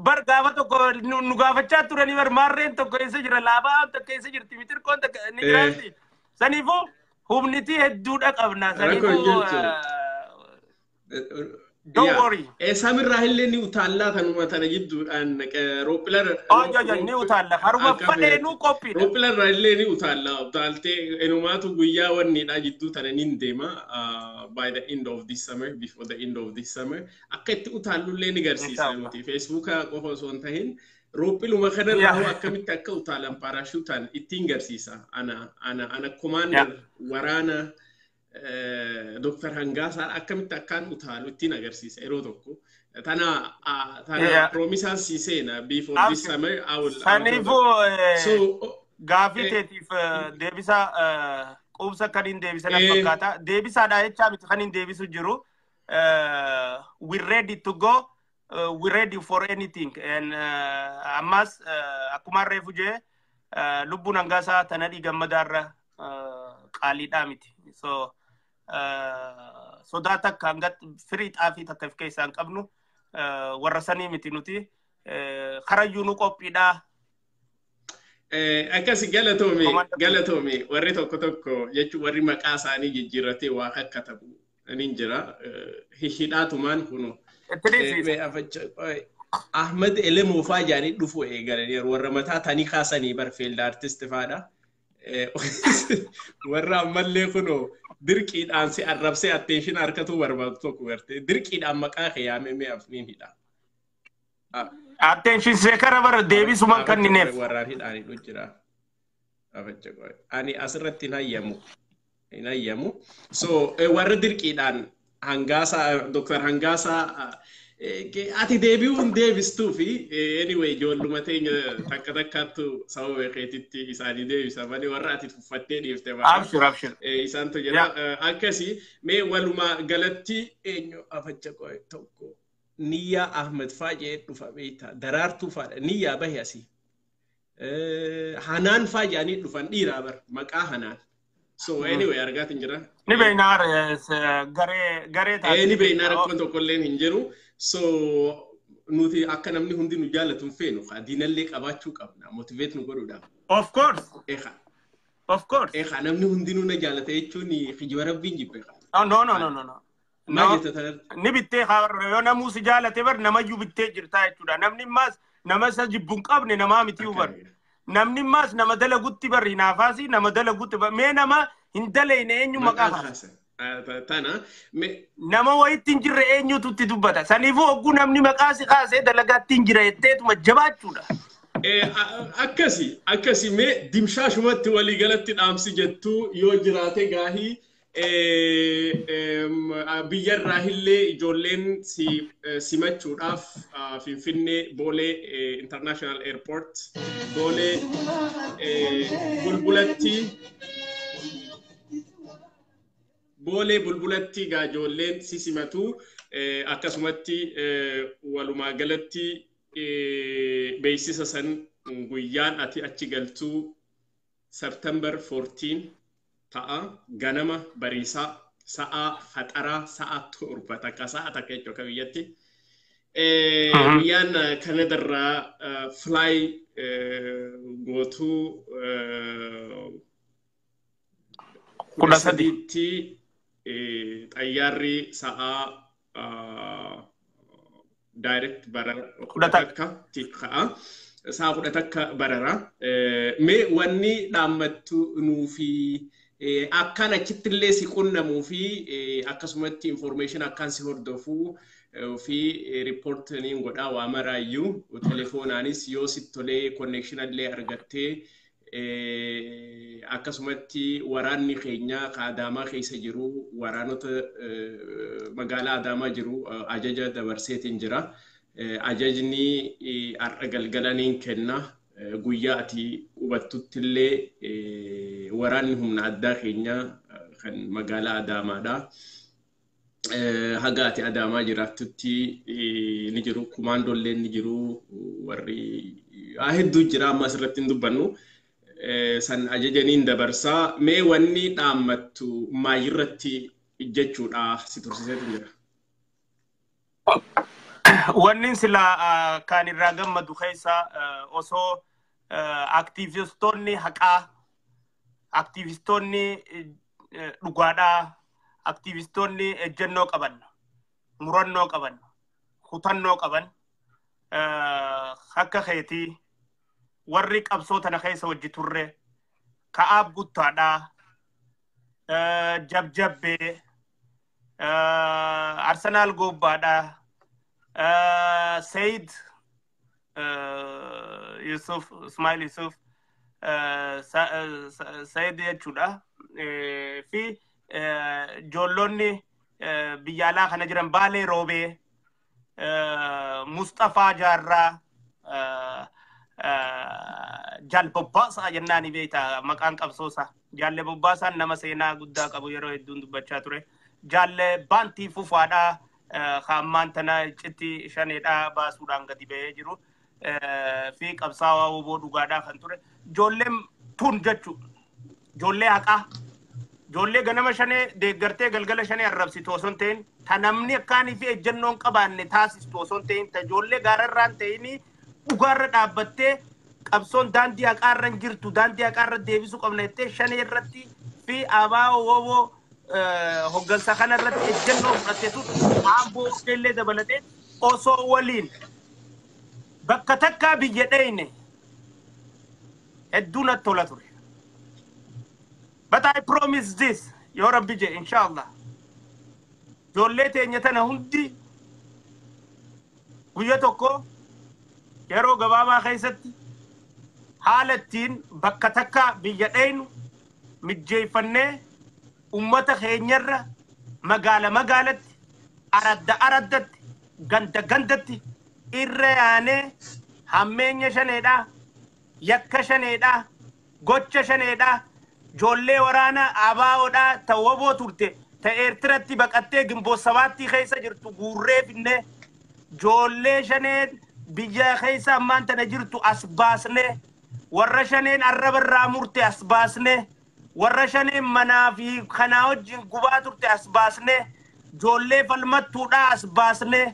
Bar gaafa tokko nu gaafachaa turanii bar maarreen tokko keessa jira laabaa tokko keessa jirti mitirkoon tokko ni jiraatti. Saniifuu humniti hedduudha qabna. Saniifuu don't worry. Samirraa illee ni utaalaa kanuma tana jidduudhaan rooppilara. Ni utaalaa haruma fadhee nu qophiidha. Rooppilarraa illee ni utaalaa utaaltee enumaatu guyyaa wanniidhaa jidduu tana nin deema by the end of this summer before the end of this summer akka itti utaallullee ni garsiisa nuti Facebooka qofa osoo hin tahin روبي لما خدنا راهو أكمل تأكل تعلم باراشوتان إتينجر سيسا أنا كوماندر ورانا دكتور هنغاسا أكمل تأكل وتعلم إتينجر سيسا إيرودوكو تانا بروميسان سيسينا before this summer I will so gafitetif debisa qubsa kanin debisa na fakata debisa da echa mit kanin debisu jiru we're ready to go we're ready for anything and amas akuma refugee lubbun Hangasa tanadi gammadarra qalida miti so data kangat free afi takaf kaysan qabnu warasani miti nuti kharayunu qopida akkasi galatoome warri tokko jechuun warri maqaa isaanii jijjiirratee waa akka ta'u nin jira hidhaatumaan kuno Ahmed Elemo faajani dhufu eegalanii warra mataa tanii kaasanii bar field artist faadha warra ammallee kuno dirqiidhaan si arrabsee attention harkatu barbaadu tokko garte dirqiidhaan maqaa khiyaame mee afniin hidha attention sekara bar deebisuman kannineef warraan hidhaanii dhujjira ani asirratti hinayyamu so warra dirqiidhaan Hangasa Dr. Hangasa ati deebi'uun deebistuu fi anyway ijoolluma teenya takka takkaattu sababa keetitti isaanii deebisa malee warra ati tuffattee dhiifte abshir isaantu jira akkasii mee walumaa galatti eenyu afacha qoe tokko Niyya Ahmed faajee dhufa beekta daraartuu faadha Niyya bahe asii Hanaan faajaanii dhufan dhiiraa bar maqaa Hanaan so anyway argaatin jira ni beeynaar garee taate ni beeynaar akkuma tokkolleen hin jiru so nuti akka namni hundi nu jaallatu feenu diinallee qabaachuu qabna motivate nu godhuudhaaf of course namni hundi nu na jaallata jechuun khijiba rabbiin jibbe no ni bittee yoo namuu si jaallate bar namayyuu bittee jirtaa jechuudha namni maas nama isa jibbuun qabne namaa miti bar namni maas nama dalagutti bar hinaafaasi nama dalagutti mee nama hin dalayne eenyu maqaa tana nama wayitti hin jirre eenyutu itti dubbata saniifuu hogguu namni maqaa si kaasee dalagaatti hin jira jetteetuma jabaachuudha akkasi mee dimshaashumatti walii galatti dhaamsi jettuu yoo jiraate gaahii biyyarraa illee ijoolleen simachuudhaaf Finfinnee Boolee International Airport Boolee bulbulatti ijoolleen simatu akkasumatti walumaa galatti beeksisa san guyyaan ati achi galtuu September 14 ta'a ganama bariisaa sa'a faxaraa sa'a torba takka sa'a takka jechuudha biyyatti guyyaan Kanadarraa fly gootuu 13tti xayyaarri sa'a direct barara takka sa'a 10 takka barara mee wanni dhaammattu nuufi akkana chittillee si qunnamuu fi akkasumatti information akkan si hordofuu fi reportaniin godhaa waa maraayyuu telefoonaanis yoo si tolee connection illee argattee akkasumatti waraanni keenya Adaamaa keessa jiru waraanota magaalaa Adaamaa jiru ajaja dabarseetiin jira ajajni har'a galgalaniin kenna guyyaa ati qubattutti illee waraanni humna addaa keenya kan magaalaa Adaamaadha haga ati Adaamaa jiraattutti ni jiru kumaandolleen ni jiru warri hedduu jira amma asirratti hin dubbannu san ajajaniin dabarsaa mee wanni dhaammattu maayirratti jechuudha si tursiiseetu jira wannin sila kan irraa gammadu keessa osoo aktiivistonni haqaa aktiivistonni dhugaadhaa aktiivistonni ejjennoo qaban murannoo qaban hutannoo qaban akka keetii warri qabsoo tana keessa hojii turre ka'aab guttaadhaa jabjabbee Arsenaal gobbaadhaa Said Yusuf Ismail Yusuf Said jechuudha fi ijoollonni biyya alaa kana jiran Baalee Roobee Mustafaa Jaarraa Jaal Bobbaasaa jennaani beekta maqaan qabsoosaa Jaalle Bobbaasaan nama seenaa guddaa qabu yeroo hedduun dubbachaa ture Jaalle Baantii Fufaadhaa hammaan tana citti shaneedhaa baasuudhaan gadi ba'ee jiru fi qabsaawaa huboo dhugaadhaa kan ture ijoolleen tun jechuudha ijoollee haqaa ijoollee ganama shanee deeggartee galgala shanee arrabsitu osoo hin ta'in ta namni akkaanii fi ejjennoon qabaanne taasistu osoo hin ta'in ta ijoollee gaararraan ta'inii dhugaarra dhaabbattee qabsoon daandii haqaarra hin jirtu daandii haqaarra deebisuu qabna jettee shanee irratti fi abaa hoboo hoggansa kana irratti ejjennoo fudhatteetu aamboo illee dabalatee osoo waliin bakka takkaa biyya dheyne hedduu natti tola ture. But I promise this, Yoo Rabbi je, inshallah. Ijoollee teenya tana hundi guyya tokko yeroo gabaabaa keessatti haala ittiin bakka takkaa biyya dheynu mijjeeffannee ummata keenyarra magaala magaalatti aradda araddatti ganda gandatti irra yaanee hammeenya shaneedhaa yakka shaneedhaa gocha shaneedhaa ijoollee waraana abaawoodhaa ta woboo turte ta eertiratti baqattee gimboo sabaattii keessa jirtu guurree finne ijoollee shaneen biyya keessa ammaan tana jirtu as baasne warra shaneen arrabarraa murte as baasne warra shaneen manaa fi kanaa wajjin gubaa turte as baasne ijoollee falmattuudhaa as baasne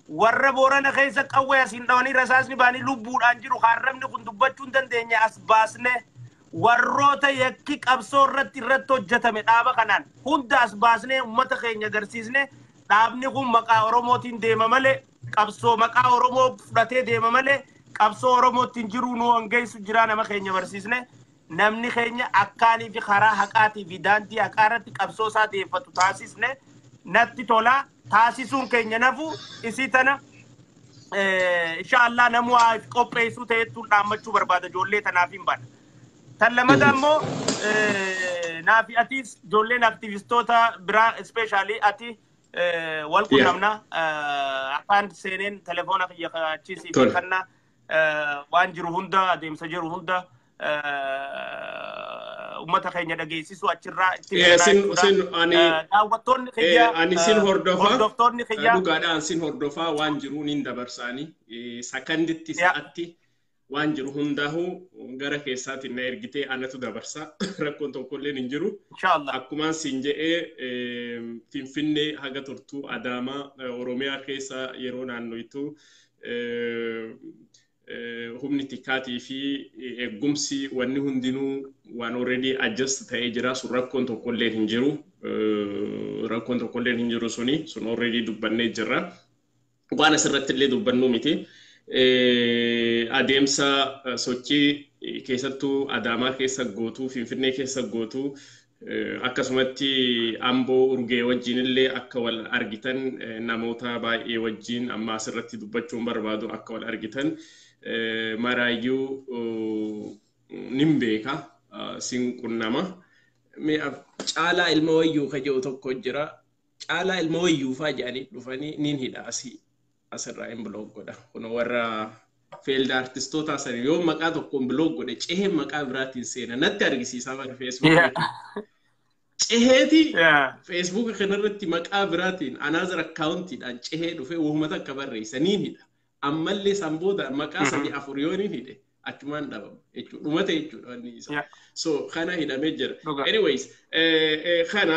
warra boorana keessa qawwee asiin dhawanii rasaasni baanii lubbuudhaan jiru harramni kun dubbachuu hin dandeenye as baasne warroota yakki qabsoo irratti hojjetame dhaaba kanaan hunda as baasne ummata keenya agarsiisne dhaabni kun maqaa Oromootiin deema malee qabsoo maqaa Oromoo fudhatee deema malee qabsoo Oromootiin jiru nu hangeessu jira nama keenya barsiisne namni keenya akkaanii fi karaa haqaatii fi daandii haqaarratti qabsoo isaa deeffatu taasisne natti tola taasisuun keenya nafu isii tana inshallah namu qopheessuu ta'eettuun dhaammachuu barbaada ijoollee tanaaf hin bada. Tan lamada ammoo naafi atis ijoolleen aktivistoota biraa especially ati wal qunnamna afaan seeneen telefoona kiyya achiisii fi kanna waan jiru hunda adeemsa jiru hunda ummata keenya dhageessisu achirraa itti daawwattoonni kiyya ani sin hordoftoonni kiyya dhugaadhaan sin hordofaa waan jiru nin dabarsaanii sakanditti sa'atti waan jiru hundahu gara keessaatiin na ergitee anatu dabarsa rakkoon tokkollee hin jiru akkuma sin jedhee Finfinnee haga turtuu Adaamaa Oromiyaa keessa yeroo naannoitu humni tikkaatii fi eegumsi wanni hundinuu waan already adjust ta'ee jira sun rakkoon tokkollee hin jiru sun already dubbannee jirra waan asirratti illee dubbannuu miti adeemsa sochii keessattuu Adaamaa keessa gootuu Finfinnee keessa gootuu akkasumatti Amboo Urgee wajjin illee akka wal argitan namoota baay'ee wajjin amma asirratti dubbachuun barbaadu akka wal argitan maraayyuu nin beeka sin qunnama caalaa ilma wayyuu ka jedhu tokko jira caalaa ilma wayyuu faa jedhanii dhufanii nin hidha asirraa hin blog godha kun warra failed artistoota sani yoo maqaa tokkoon blog godhe cehee maqaa biraatiin seena natti argisiisaa maka Facebook ceheeti Facebook kanarratti maqaa biraatiin another accountidhaan cehee dhufe uummata akka barreessaniin hidha ammallee sanbooda maqaa sadii afur yoo nin hidhe akkumaan dhabamu jechuudha dhumate jechuudha wanni isa so kana hidhamee jira anyways kana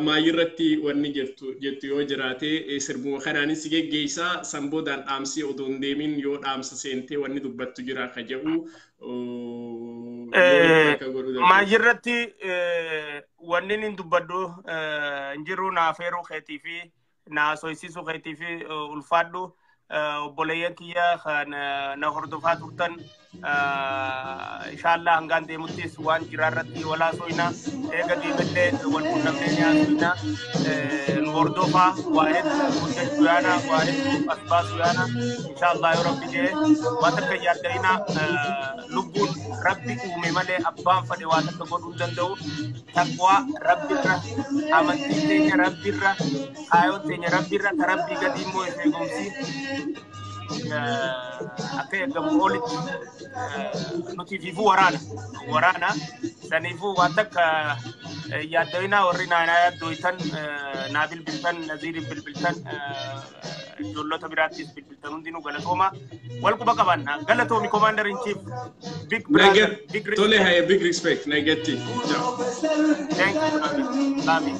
maayirratti wanni jettu yoo jiraate sirbuma kanaanis si geggeessaa sanboodaan dhaamsii odoo hin deemin yoo dhaamsa seentee wanni dubbattu jira ka jedhu maayirratti wanni nin dubbaddu hin jiru naafeeruu keetii fi naasoysisuu keetii fi ulfaadhu obboleeyyan kiyya kan na hordofaa turtan إن شاء الله هنقان دي متيس وان جرارتي ولا سوينا إيقا دي بلي والكنا بليني آسوينا نوردوفا واحد كنت سويانا واحد أسباس سويانا إن شاء الله يا ربي جي واتك يادينا لبون ربي أمي ملي أبان فدي واتك قدون دندو تقوى ربي را أمنتي تيني ربي را آيو تيني ربي را تربي قديمو يسيقوم سي أكيد قبول نتي فيفو ورانا سنيفو واتك يادوينا ورينا أنا دويتن نابل بلتن نزير بالبلتن جولو تبراتيس بالبلتن دينو غلطوما والكو بكبانا غلطومي كوماندر إن شيف big brother big respect tole hay big respect negative thank you brother love you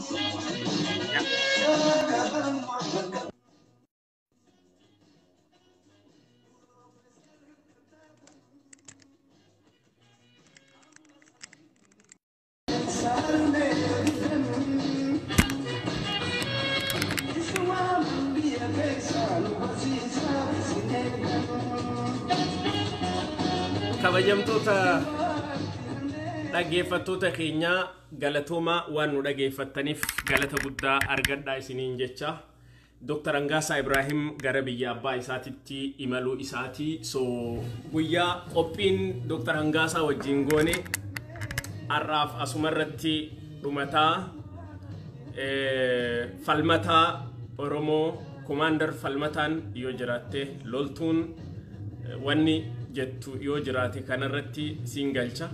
kabajamtoota dhaggeeffattoota keenya galatooma waan nu dhaggeeffattaniif galata guddaa argadhaa isiniin jecha Dr. Angasa Ibrahim gara biyya abbaa isaatitti imaluu isaatii so guyyaa qophiin Dr. Angasa wajjin goone arraaf asumarratti dhumataa falmataa Oromoo Commander Falmataan yoo jiraatte loltuun wanni jettu yoo jiraate kanarratti singalcha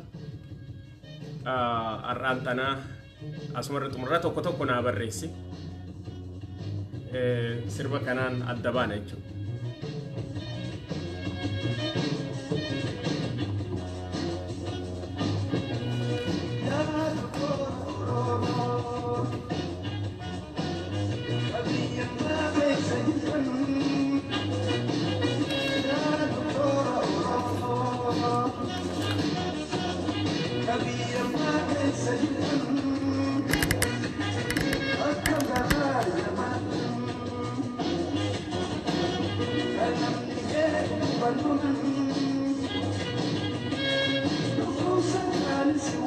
arraan tanaa asumarratti xumurraa tokko naa barreessi sirba kanaan adda baana jechuudha.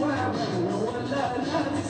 ولا